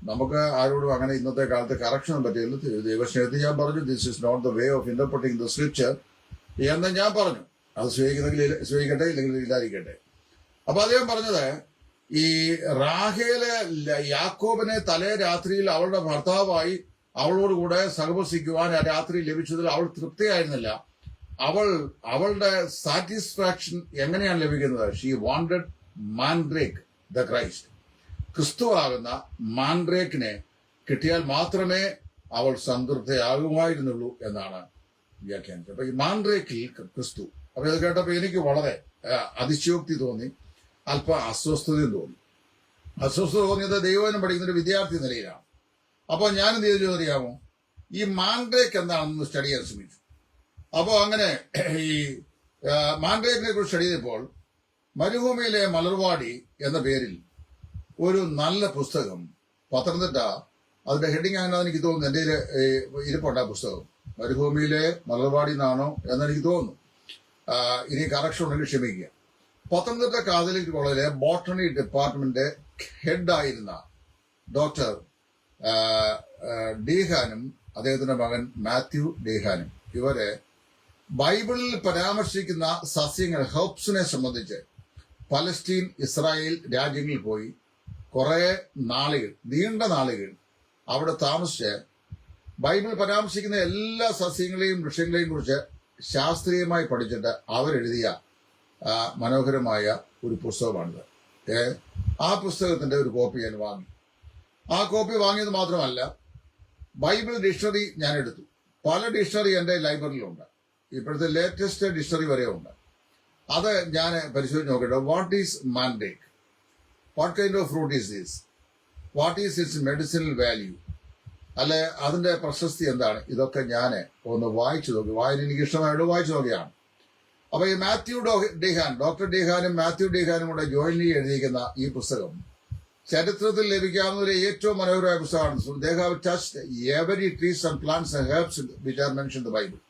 നമുക്ക് ആരോടും അങ്ങനെ ഇന്നത്തെ കാലത്ത് കറക്ഷൻ പറ്റില്ല. ദൈവസ്നേഹത്തിൽ ഞാൻ പറഞ്ഞു, this is not the way of interpreting the scripture എന്ന് ഞാൻ പറഞ്ഞു. അത് സ്വീകരിക്കട്ടെ, ഇല്ലെങ്കിൽ ഇല്ലാതിരിക്കട്ടെ. അപ്പൊ അദ്ദേഹം പറഞ്ഞത്, ഈ റാഹേല് യാക്കോബിനെ തലേ രാത്രിയിൽ അവളുടെ ഭർത്താവായി അവളോടുകൂടെ സഹവസിക്കുവാൻ ആ രാത്രി ലഭിച്ചതിൽ അവൾ തൃപ്തിയായിരുന്നില്ല. അവളുടെ സാറ്റിസ്ഫാക്ഷൻ എങ്ങനെയാണ് ലഭിക്കുന്നത്? She wanted mandrake the Christ. ക്രിസ്തുവാകുന്ന മാൻഡ്രേക്കിനെ കിട്ടിയാൽ മാത്രമേ അവൾ സംതൃപ്തയാകുമായിരുന്നുള്ളൂ എന്നാണ് വ്യാഖ്യാനിച്ചത്. അപ്പൊ ഈ മാൻഡ്രേക്കിൽ ക്രിസ്തു. അപ്പൊ ഇത് കേട്ടപ്പോ എനിക്ക് വളരെ അതിശയോക്തി തോന്നി, അല്പം അസ്വസ്ഥതയും തോന്നി. അസ്വസ്ഥത തോന്നിയത് ദൈവവചനം പഠിക്കുന്ന ഒരു വിദ്യാർത്ഥി നിലയിലാണ്. അപ്പോൾ ഞാൻ എന്ത് ചെയ്തു അറിയാമോ, ഈ മാൻഡ്രേക്ക് എന്താണെന്ന് സ്റ്റഡി ചെയ്യാൻ ശ്രമിച്ചു. അപ്പോൾ അങ്ങനെ ഈ മാൻഡ്രേക്കിനെ കുറിച്ച് സ്റ്റഡി ചെയ്തപ്പോൾ മരുഭൂമിയിലെ മലർവാടി എന്ന പേരിൽ ഒരു നല്ല പുസ്തകം പത്തനംതിട്ട, അതിന്റെ ഹെഡിങ് അങ്ങനെ എനിക്ക് തോന്നുന്നു, എൻ്റെ ഇരിപ്പുണ്ട് ആ പുസ്തകം. മരുഭൂമിയിലെ മലർവാടി എന്നാണോ എന്നെനിക്ക് തോന്നുന്നു. ഇനി കറക്ഷൻ ഉണ്ടെങ്കിൽ ക്ഷമിക്കുക. പത്തനംതിട്ട കാതലിക് കോളേജിലെ ബോട്ടണി ഡിപ്പാർട്ട്മെന്റ് ഹെഡായിരുന്ന ഡോക്ടർ ഡീഹാനും അദ്ദേഹത്തിന്റെ മകൻ മാത്യു ഡീഹാനും ഇവരെ ബൈബിളിൽ പരാമർശിക്കുന്ന സസ്യങ്ങൾ, ഹെർബ്സിനെ സംബന്ധിച്ച് പലസ്തീൻ, ഇസ്രായേൽ രാജ്യങ്ങളിൽ പോയി കുറെ നാളുകൾ, നീണ്ട നാളുകൾ അവിടെ താമസിച്ച് ബൈബിൾ പരാമർശിക്കുന്ന എല്ലാ സസ്യങ്ങളെയും വൃക്ഷങ്ങളെയും കുറിച്ച് ശാസ്ത്രീയമായി പഠിച്ചിട്ട് അവരെഴുതിയ മനോഹരമായ ഒരു പുസ്തകമാണിത്. ആ പുസ്തകത്തിന്റെ ഒരു കോപ്പി ഞാൻ വാങ്ങി. ആ കോപ്പി വാങ്ങിയത് മാത്രമല്ല, ബൈബിൾ ഡിക്ഷണറി ഞാൻ എടുത്തു. പല ഡിക്ഷണറി എൻ്റെ ലൈബ്രറിയിലുണ്ട്. ഇപ്പോഴത്തെ ലേറ്റസ്റ്റ് ഡിക്ഷണറി വരെ ഉണ്ട്. അത് ഞാൻ പരിശോധിച്ച് നോക്കട്ടെ. What is Mandrake? What kind of fruit is this? What is it's medicinal value? അല്ലെ അതിന്റെ പ്രശസ്തി എന്താണ്? ഇതൊക്കെ ഞാൻ ഒന്ന് വായിച്ചു നോക്കി. വായന എനിക്ക് ഇഷ്ടമായിട്ട് വായിച്ചു നോക്കിയാണ്. അപ്പൊ ഈ ഡോക്ടർ ഡിഹാനും മാത്യു ഡിഹാനും കൂടെ ജോയിൻലി എഴുതിയിരിക്കുന്ന ഈ പുസ്തകം ചരിത്രത്തിൽ ലഭിക്കാവുന്ന ഏറ്റവും മനോഹരമായ പുസ്തകമാണ്. They have touched every trees and plants and herbs which are mentioned in the Bible.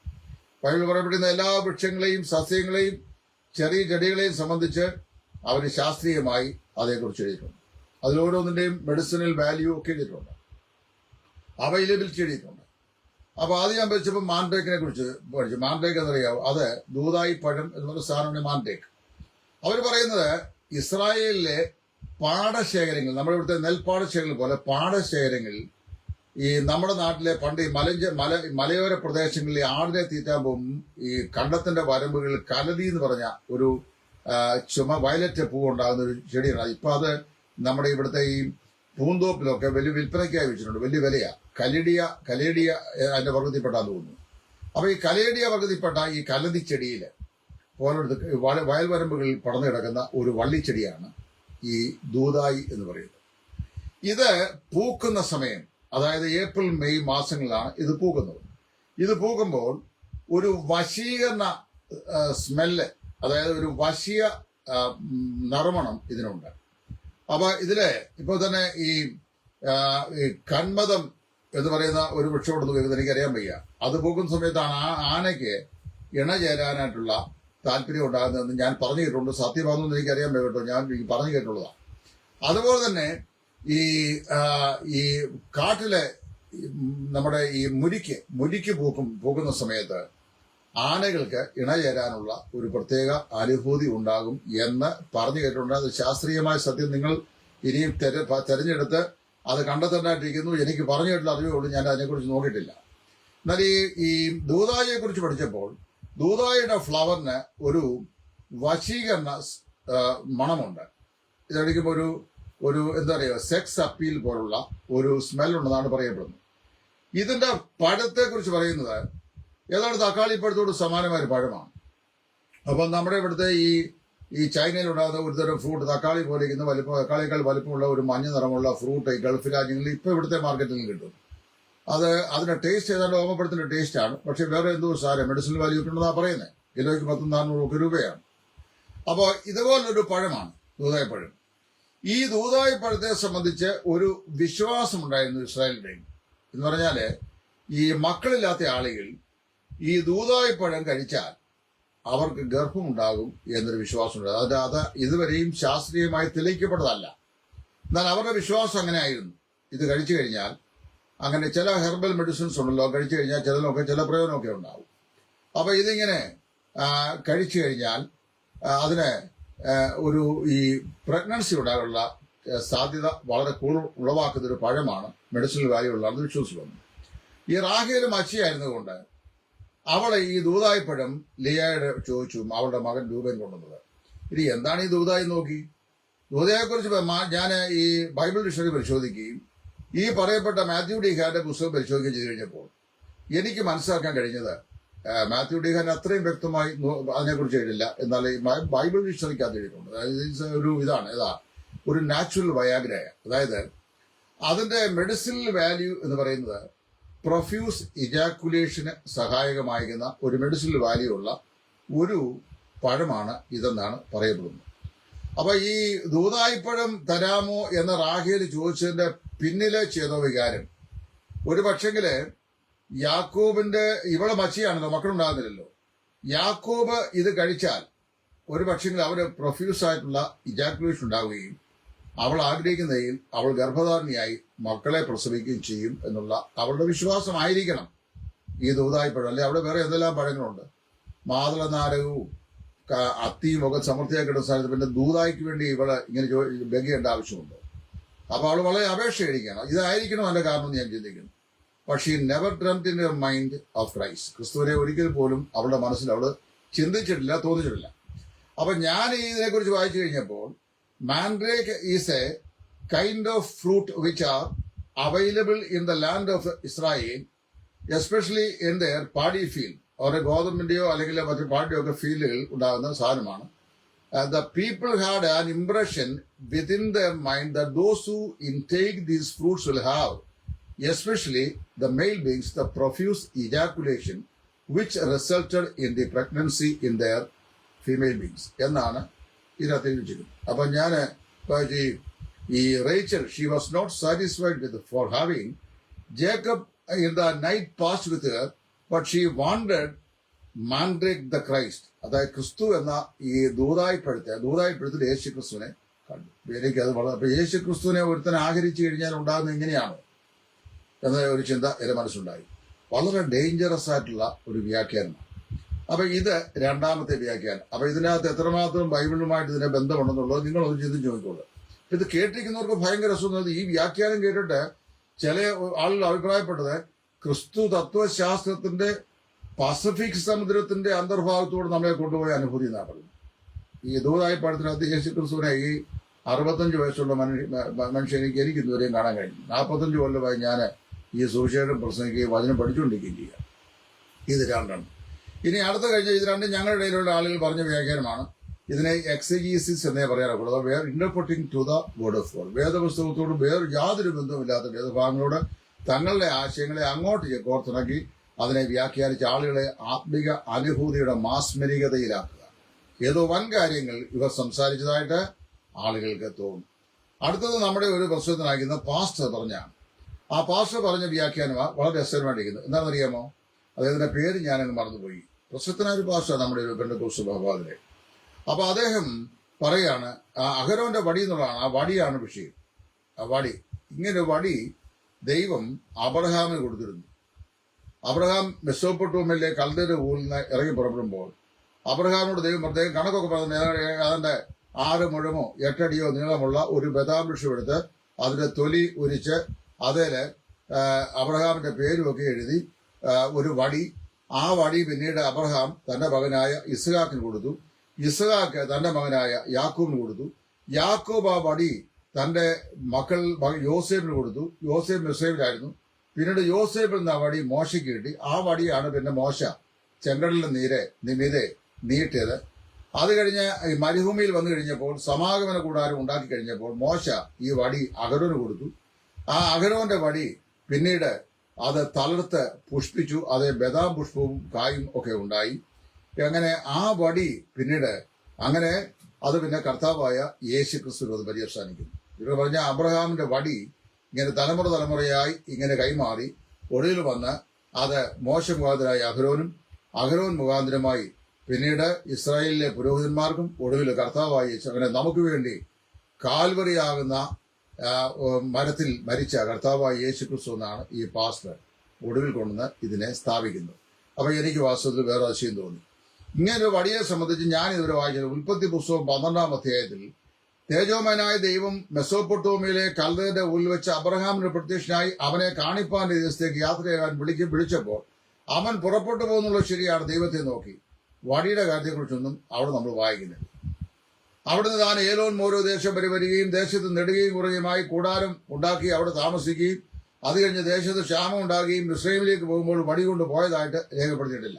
Bible പറയപ്പെടുന്ന എല്ലാ വൃക്ഷങ്ങളെയും സസ്യങ്ങളെയും ചെറിയ ചെടികളെയും സംബന്ധിച്ച് അവർ ശാസ്ത്രീയമായി അതേക്കുറിച്ച് എഴുതിയിട്ടുണ്ട്. അതിലോരോന്നിന്റെയും മെഡിസിനൽ വാല്യൂ ഒക്കെ എഴുതിയിട്ടുണ്ട്, അവൈലബിലിറ്റി എഴുതിയിട്ടുണ്ട്. അപ്പൊ ആദ്യം ഞാൻ പഠിച്ചപ്പോൾ മാൻഡ്രേക്കിനെ കുറിച്ച് പഠിച്ചു. മാൻഡ്രേക്ക് എന്നറിയാവും, അത് ദൂതായി പഴം എന്നുള്ള സാധനമാണ് മാൻഡ്രേക്ക്. അവർ പറയുന്നത് ഇസ്രായേലിലെ പാടശേഖരങ്ങൾ, നമ്മുടെ ഇവിടുത്തെ നെൽപ്പാടശേഖരങ്ങൾ പോലെ പാടശേഖരങ്ങളിൽ ഈ നമ്മുടെ നാട്ടിലെ പണ്ട് ഈ മലയോര പ്രദേശങ്ങളിൽ ആടിനെ തീറ്റാൻ പോകും ഈ കണ്ടത്തിന്റെ വരമ്പുകളിൽ കലതി എന്ന് പറഞ്ഞ ഒരു വയലറ്റ് പൂവ് ഉണ്ടാകുന്ന ഒരു ചെടിയാണ്. ഇപ്പൊ അത് നമ്മുടെ ഇവിടുത്തെ ഈ പൂന്തോപ്പിലൊക്കെ വലിയ വിൽപ്പനയ്ക്കായി വെച്ചിട്ടുണ്ട്. വലിയ വിലയാ. കലേഡിയ അതിന്റെ വർഗത്തിൽപ്പെട്ടാന്ന് തോന്നുന്നു. അപ്പൊ ഈ കലേഡിയ വർഗത്തിൽപ്പെട്ട ഈ കലതി ചെടിയില് പോലെടുത്ത് വയൽവരമ്പുകളിൽ പടർന്നു കിടക്കുന്ന ഒരു വള്ളിച്ചെടിയാണ് ഈ ദൂതായി എന്ന് പറയുന്നത്. ഇത് പൂക്കുന്ന സമയം, അതായത് ഏപ്രിൽ മെയ് മാസങ്ങളിലാണ് ഇത് പൂക്കുന്നത്. ഇത് പൂക്കുമ്പോൾ ഒരു വശീകരണ സ്മെല്ല്, അതായത് ഒരു വശ്യ നറുമണം ഇതിനുണ്ട്. അപ്പൊ ഇതില് ഇപ്പൊ തന്നെ ഈ കന്മദം എന്ന് പറയുന്ന ഒരു വൃക്ഷം കൊടുത്ത് വരുന്നത് എനിക്കറിയാൻ വയ്യ. അത് പൂക്കുന്ന സമയത്താണ് ആ ആനയ്ക്ക് ഇണ ചേരാനായിട്ടുള്ള താല്പര്യം ഉണ്ടാകുന്നതെന്ന് ഞാൻ പറഞ്ഞു കേട്ടിട്ടുണ്ട്. സത്യമാണെന്ന് എനിക്കറിയാൻ വയ്യ കേട്ടോ, ഞാൻ പറഞ്ഞു കേട്ടുള്ളതാണ്. അതുപോലെ തന്നെ ഈ കാട്ടിലെ നമ്മുടെ ഈ മുരിക്ക് പൂക്കുന്ന സമയത്ത് ആനകൾക്ക് ഇണചേരാനുള്ള ഒരു പ്രത്യേക അനുഭൂതി ഉണ്ടാകും എന്ന് പറഞ്ഞു കേട്ടിട്ടുണ്ട്. അത് ശാസ്ത്രീയമായ സത്യം നിങ്ങൾ ഇനിയും തെരഞ്ഞെടുത്ത് അത് കണ്ടെത്തേണ്ടതായിട്ടിരിക്കുന്നു. എനിക്ക് പറഞ്ഞു കേട്ടുള്ള അറിവേ ഉള്ളൂ, ഞാൻ അതിനെക്കുറിച്ച് നോക്കിയിട്ടില്ല. എന്നാൽ ഈ ദൂതായിയെ കുറിച്ച് പഠിച്ചപ്പോൾ ദൂതായിയുടെ ഫ്ലവറിന് ഒരു വശീകരണ മണമുണ്ട്. ഇതടിക്കുമ്പോൾ ഒരു എന്താ പറയുക, സെക്സ് അപ്പീൽ പോലുള്ള ഒരു സ്മെല്ലുണ്ടെന്നാണ് പറയപ്പെടുന്നത്. ഇതിന്റെ പഴത്തെ കുറിച്ച് പറയുന്നത് ഏതാണ്ട് തക്കാളി പഴത്തോട് സമാനമായ ഒരു പഴമാണ്. അപ്പം നമ്മുടെ ഇവിടുത്തെ ഈ ചൈനയിൽ ഉണ്ടാകുന്ന ഒരുതരം ഫ്രൂട്ട് തക്കാളി പോലെ ഇരിക്കുന്ന തക്കാളിയേക്കാൾ വലിപ്പമുള്ള ഒരു മഞ്ഞ നിറമുള്ള ഫ്രൂട്ട് ഈ ഗൾഫ് രാജ്യങ്ങളിൽ ഇപ്പൊ ഇവിടുത്തെ മാർക്കറ്റിൽ കിട്ടും. അതിന്റെ ടേസ്റ്റ് ഏതാണ്ട് ഓമപ്പഴത്തിന്റെ ടേസ്റ്റ് ആണ്. പക്ഷെ വേറെ എന്തോ സാരം മെഡിസിനൽ വാല്യൂ ഉണ്ടെന്നാണ് പറയുന്നത്. കിലോയ്ക്ക് 400 രൂപയാണ്. അപ്പോൾ ഇതുപോലൊരു പഴമാണ് ദൂതായിപ്പഴം. ഈ ദൂതായിപ്പഴത്തെ സംബന്ധിച്ച് ഒരു വിശ്വാസം ഉണ്ടായിരുന്നു ഇസ്രായേലിന്റെ. എന്ന് പറഞ്ഞാല് ഈ മക്കളില്ലാത്ത ആളുകൾ ഈ ദൂതായിപ്പഴം കഴിച്ചാൽ അവർക്ക് ഗർഭമുണ്ടാകും എന്നൊരു വിശ്വാസമുണ്ട്. അത് ഇതുവരെയും ശാസ്ത്രീയമായി തെളിയിക്കപ്പെട്ടതല്ല. എന്നാൽ അവരുടെ വിശ്വാസം അങ്ങനെ ആയിരുന്നു. ഇത് കഴിച്ചു കഴിഞ്ഞാൽ, അങ്ങനെ ചില ഹെർബൽ മെഡിസിൻസ് ഉണ്ടല്ലോ, കഴിച്ചു കഴിഞ്ഞാൽ ചില പ്രയോജനമൊക്കെ ഉണ്ടാവും. അപ്പൊ ഇതിങ്ങനെ കഴിച്ചു കഴിഞ്ഞാൽ അതിന് ഈ പ്രഗ്നൻസി ഉണ്ടാകാനുള്ള സാധ്യത വളരെ കൂടുതൽ ഉളവാക്കുന്ന ഒരു പഴമാണ്, മെഡിസിനൽ വാല്യൂ ഉള്ളതാണെന്ന് വിശ്വസിക്കുന്നു. ഈ റാഹേൽ മച്ചിയായിരുന്നുകൊണ്ട് അവളെ ഈ ദൂതായിപ്പഴം ലിയയുടെ ചോദിച്ചു അവളുടെ മകൻ രൂപൻ കൊണ്ടുവന്നത്. ഇനി എന്താണ് ഈ ദൂതായി നോക്കി. ദൂതയെക്കുറിച്ച് ഞാൻ ഈ ബൈബിൾ ഡിക്ഷണറി പരിശോധിക്കുകയും ഈ പറയപ്പെട്ട മാത്യു ഡിഹാന്റെ പുസ്തകം പരിശോധിക്കുകയും ചെയ്തു കഴിഞ്ഞപ്പോൾ എനിക്ക് മനസ്സിലാക്കാൻ കഴിഞ്ഞത് മാത്യു ഡിഹാൻ അത്രയും വ്യക്തമായി അതിനെക്കുറിച്ച് എഴുതില്ല. എന്നാൽ ഈ ബൈബിൾ ഡിക്ഷണറിക്കകത്ത് എഴുതിയിട്ടുണ്ട്. അതായത് ഒരു നാച്ചുറൽ വയാഗ്രയ, അതായത് അതിന്റെ മെഡിസിനൽ വാല്യൂ എന്ന് പറയുന്നത് പ്രൊഫ്യൂസ് ഇജാക്കുലേഷന് സഹായകമായിരിക്കുന്ന ഒരു മെഡിസിനൽ വാല്യൂ ഉള്ള ഒരു പഴമാണ് ഇതെന്നാണ് പറയപ്പെടുന്നത്. അപ്പൊ ഈ ദൂതായിപ്പഴം തരാമോ എന്ന റാഹേൽ ചോദിച്ചതിന്റെ പിന്നിലെ ചേതോ വികാരം ഒരു പക്ഷെങ്കില് യാക്കോബിന്റെ ഇവളെ മച്ചിയാണല്ലോ, മക്കളുണ്ടാകുന്നില്ലല്ലോ. യാക്കോബ് ഇത് കഴിച്ചാൽ ഒരു പക്ഷെങ്കിൽ അവര് പ്രൊഫ്യൂസ് ആയിട്ടുള്ള ഇജാക്കുലേഷൻ ഉണ്ടാവുകയും അവൾ ആഗ്രഹിക്കുന്നതിൽ അവൾ ഗർഭധാരണിയായി മക്കളെ പ്രസവിക്കുകയും ചെയ്യും എന്നുള്ള അവളുടെ വിശ്വാസമായിരിക്കണം ഈ ദൂതായിപ്പഴം. അല്ലെ അവിടെ വേറെ എന്തെല്ലാം പഴങ്ങളുണ്ട്, മാതള നാരകവും അത്തിയും ഒക്കെ സമൃദ്ധിയായി കിട്ടുന്ന സ്ഥലത്ത് പിന്നെ ദൂതായിക്ക് വേണ്ടി ഇവള് ഇങ്ങനെ ബെഗിയേണ്ട ആവശ്യമുണ്ട്. അപ്പൊ അവൾ വളരെ അപേക്ഷ കഴിക്കണം. ഇതായിരിക്കണം അതിന്റെ കാരണം എന്ന് ഞാൻ ചിന്തിക്കുന്നു. പക്ഷേ never dreamed in your mind of Christ. ക്രിസ്തുവിനെ ഒരിക്കൽ പോലും അവളുടെ മനസ്സിൽ അവള് ചിന്തിച്ചിട്ടില്ല, തോന്നിച്ചിട്ടില്ല. അപ്പൊ ഞാൻ ഇതിനെക്കുറിച്ച് വായിച്ചു കഴിഞ്ഞപ്പോൾ mandrake is a kind of fruit which are available in the land of Israel, especially in their paddy field. അവരുടെ ഗോതമ്പിന്റെയോ അല്ലെങ്കിൽ മറ്റു പാട്ടിയോ ഒക്കെ ഫീലുകൾ ഉണ്ടാകുന്ന സാധനമാണ്. The people had an impression within their mind that those who intake these fruits will have, especially the male beings, the profuse ejaculation which resulted in the pregnancy in their female beings എന്നാണ് ഇതിനകത്ത് എഴുതിയിരിക്കുന്നത്. അപ്പൊ ഞാൻ ഈ Rachel, she was not satisfied with for having Jacob in the night past with her, but she wanted mandrake the Christ, അതായത് ക്രിസ്തു എന്ന ഈ ദൂതായിപ്പഴുത്തിൽ യേശു ക്രിസ്തുവിനെ കണ്ടു. എനിക്കത് വളരെ, അപ്പൊ യേശു ക്രിസ്തുവിനെ ഒരുത്തനെ ആചരിച്ചു കഴിഞ്ഞാൽ ഉണ്ടാകുന്നത് എങ്ങനെയാണോ എന്ന ഒരു ചിന്ത എന്റെ മനസ്സുണ്ടായി. വളരെ ഡേഞ്ചറസ് ആയിട്ടുള്ള ഒരു വ്യാഖ്യാനമാണ്. അപ്പൊ ഇത് രണ്ടാമത്തെ വ്യാഖ്യാനം. അപ്പൊ ഇതിനകത്ത് എത്രമാത്രം ബൈബിളുമായിട്ട് ഇതിനെ ബന്ധമുണ്ടെന്നുള്ളത് നിങ്ങളൊന്ന് ചിന്തിച്ച് നോക്കിക്കോളൂ. ഇത് കേട്ടിരിക്കുന്നവർക്ക് ഭയങ്കര രസം. ഈ വ്യാഖ്യാനം കേട്ടിട്ട് ചില ആളുകൾ അഭിപ്രായപ്പെട്ടത് ക്രിസ്തു തത്വശാസ്ത്രത്തിന്റെ പസഫിക് സമുദ്രത്തിന്റെ അന്തർഭാഗത്തോട് നമ്മളെ കൊണ്ടുപോയ അനുഭൂതി എന്നാണ് പറയുന്നത്. ഈ ദൂതായി പാഠത്തിനകത്ത് യേശു ക്രിസ്തുവിനെ ഈ 65 വയസ്സുള്ള മനുഷ്യൻ എനിക്ക് ഇതുവരെയും കാണാൻ കഴിഞ്ഞു. 45 കൊല്ലമായി ഞാൻ ഈ സുവിശേഷം പ്രസംഗിക്കുകയും വചനം പഠിച്ചുകൊണ്ടിരിക്കുകയും ചെയ്യുക. ഇത് രണ്ടെണ്ണം. ഇനി അടുത്ത കഴിഞ്ഞ ഇത് രണ്ടും ഞങ്ങളുടെ ഇടയിലുള്ള ആളുകൾ പറഞ്ഞ വ്യാഖ്യാനമാണ്. ഇതിനെ എക്സജീസിസ് എന്നേ പറയാറുള്ളത്. Where interpreting to the word of God. വേദപുസ്തകത്തോട് വേറെ യാതൊരു ബന്ധവുമില്ലാത്ത വേദഭാഗങ്ങളോട് തങ്ങളുടെ ആശയങ്ങളെ അങ്ങോട്ട് കോർത്തിണക്കി അതിനെ വ്യാഖ്യാനിച്ച ആളുകളെ ആത്മിക അനുഭൂതിയുടെ മാസ്മരികതയിലാക്കുക. ഏതോ വൻ കാര്യങ്ങൾ ഇവർ സംസാരിച്ചതായിട്ട് ആളുകൾക്ക് തോന്നും. അടുത്തത് നമ്മുടെ ഒരു പ്രശ്നത്തിനായിരിക്കുന്ന പാസ്റ്റർ പറഞ്ഞാണ്. ആ പാസ്റ്റർ പറഞ്ഞ വ്യാഖ്യാനമാണ് വളരെ രസകരമായിരിക്കുന്നത്. എന്താണെന്നറിയാമോ? അദ്ദേഹത്തിന്റെ പേര് ഞാനങ്ങ് മറന്നുപോയി. പ്രശസ്തനായ ഒരു പാസ്റ്റർ നമ്മുടെ ഒരു പെന്തക്കോസ്ത് സഭയിലെ. അപ്പൊ അദ്ദേഹം പറയാണ്, അഹരോന്റെ വടി എന്നുള്ളതാണ്. ആ വടിയാണ് വിഷയം. ആ വടി, ഇങ്ങനെ വടി ദൈവം അബ്രഹാമിന് കൊടുത്തിരുന്നു. അബ്രഹാം മെസോപ്പൊട്ടേമിയയിലെ കൽദയുടെ ഊരിൽ നിന്ന് ഇറങ്ങി പുറപ്പെടുമ്പോൾ അബ്രഹാമിനോട് ദൈവം പ്രത്യേകം കണക്കൊക്കെ പറഞ്ഞു. അതിന്റെ 6 മുഴമോ 8 അടിയോ നീളമുള്ള ഒരു ബദാം വൃക്ഷം എടുത്ത് അതിന്റെ തൊലി ഉരിച്ച് അതിൽ അബ്രഹാമിന്റെ പേരുമൊക്കെ എഴുതി ഒരു വടി. ആ വടി പിന്നീട് അബ്രഹാം തന്റെ മകനായ ഇസ്ഹാക്കിന് കൊടുത്തു. ഇസ്ഹാക്ക് തന്റെ മകനായ യാക്കൂബിന് കൊടുത്തു. യാക്കൂബ് ആ വടി തന്റെ യോസേഫിന് കൊടുത്തു. യോസേഫ് മിസ്രൈമിലായിരുന്നു. പിന്നീട് യോസേഫിൽ നിന്ന് ആ വടി മോശയ്ക്ക് കിട്ടി. ആ വടിയാണ് പിന്നെ മോശ ചെങ്കടലിന് മീതെ നീട്ടിയത്. അത് കഴിഞ്ഞ് മരുഭൂമിയിൽ വന്നു കഴിഞ്ഞപ്പോൾ സമാഗമന കൂടാരം ഉണ്ടാക്കി കഴിഞ്ഞപ്പോൾ മോശ ഈ വടി അഹരോന് കൊടുത്തു. ആ അഹരോന്റെ വടി പിന്നീട് അത് തളർത്ത് പുഷ്പിച്ചു. അത് ബദാം പുഷ്പവും കായും ഒക്കെ ഉണ്ടായി. അങ്ങനെ ആ വടി പിന്നീട് അങ്ങനെ അത് പിന്നെ കർത്താവായ യേശു ക്രിസ്തു അത് പര്യവസാനിക്കുന്നു. ഇവർ പറഞ്ഞ അബ്രഹാമിന്റെ വടി ഇങ്ങനെ തലമുറയായി ഇങ്ങനെ കൈമാറി ഒടുവിൽ വന്ന് അത് മോശ മുഖാന്തരായ അഹരോൻ മുഖാന്തരമായി പിന്നീട് ഇസ്രായേലിലെ പുരോഹിതന്മാർക്കും ഒടുവിൽ കർത്താവായി യേശു. അങ്ങനെ നമുക്ക് വേണ്ടി കാൽവറിയാകുന്ന മരത്തിൽ മരിച്ച കർത്താവായ യേശു ക്രിസ്തു എന്നാണ് ഈ പാസ്റ്റർ ഒടുവിൽ കൊണ്ടുവന്ന് ഇതിനെ സ്ഥാപിക്കുന്നത്. അപ്പൊ എനിക്ക് വാസ്തവത്തിൽ വേറെ അതിശയം തോന്നി. ഇങ്ങനെ വടിയെ സംബന്ധിച്ച് ഞാൻ ഇതുവരെ വായിച്ചത് ഉൽപ്പത്തി പുസ്തകം 12-ാം അധ്യായത്തിൽ തേജോമയനായ ദൈവം മെസോപ്പൊട്ടേമിയയിലെ കൽദയുടെ ഊരിൽ വെച്ച് അബ്രഹാമിന് പ്രത്യക്ഷനായി അവനെ കാണിപ്പാൻ ദിവസത്തേക്ക് യാത്ര ചെയ്യാൻ വിളിച്ചപ്പോൾ അവൻ പുറപ്പെട്ടു പോകുന്നുള്ളത് ശരിയാണ്. ദൈവത്തെ നോക്കി വടിയുടെ കാര്യത്തെക്കുറിച്ചൊന്നും അവിടെ നമ്മൾ വായിക്കുന്നില്ല. അവിടുന്ന് താൻ ഏലോൻ മോരോ ദേശം വരികയും ദേശത്ത് നെടുകയും കുറയുമായി കൂടാരം ഉണ്ടാക്കി അവിടെ താമസിക്കുകയും അത് കഴിഞ്ഞ് ദേശത്ത് ക്ഷാമം ഉണ്ടാകുകയും മിസ്രൈമിലേക്ക് പോകുമ്പോൾ വടി കൊണ്ട് പോയതായിട്ട് രേഖപ്പെടുത്തിയിട്ടില്ല.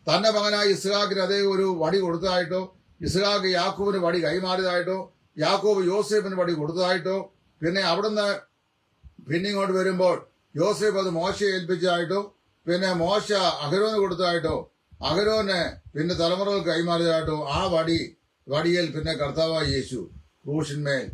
തന്റെ മകനായ ഇസ്ഹാക്കിന് അതേ ഒരു വടി കൊടുത്തതായിട്ടോ ഇസ്ഹാക്ക് യാക്കൂബിന് വടി കൈമാറിയതായിട്ടോ യാക്കോബ് യോസേഫിന് വടി കൊടുത്തതായിട്ടോ പിന്നെ അവിടുന്ന് പിന്നെ ഇങ്ങോട്ട് വരുമ്പോൾ യോസേഫ് അത് മോശയെ ഏൽപ്പിച്ചതായിട്ടോ പിന്നെ മോശ അഹരോന് കൊടുത്തതായിട്ടോ അഹരോന് പിന്നെ തലമുറകൾക്ക് കൈമാറിയതായിട്ടോ ആ വടിയിൽ പിന്നെ കർത്താവായ യേശു ക്രൂശിന്മേൽ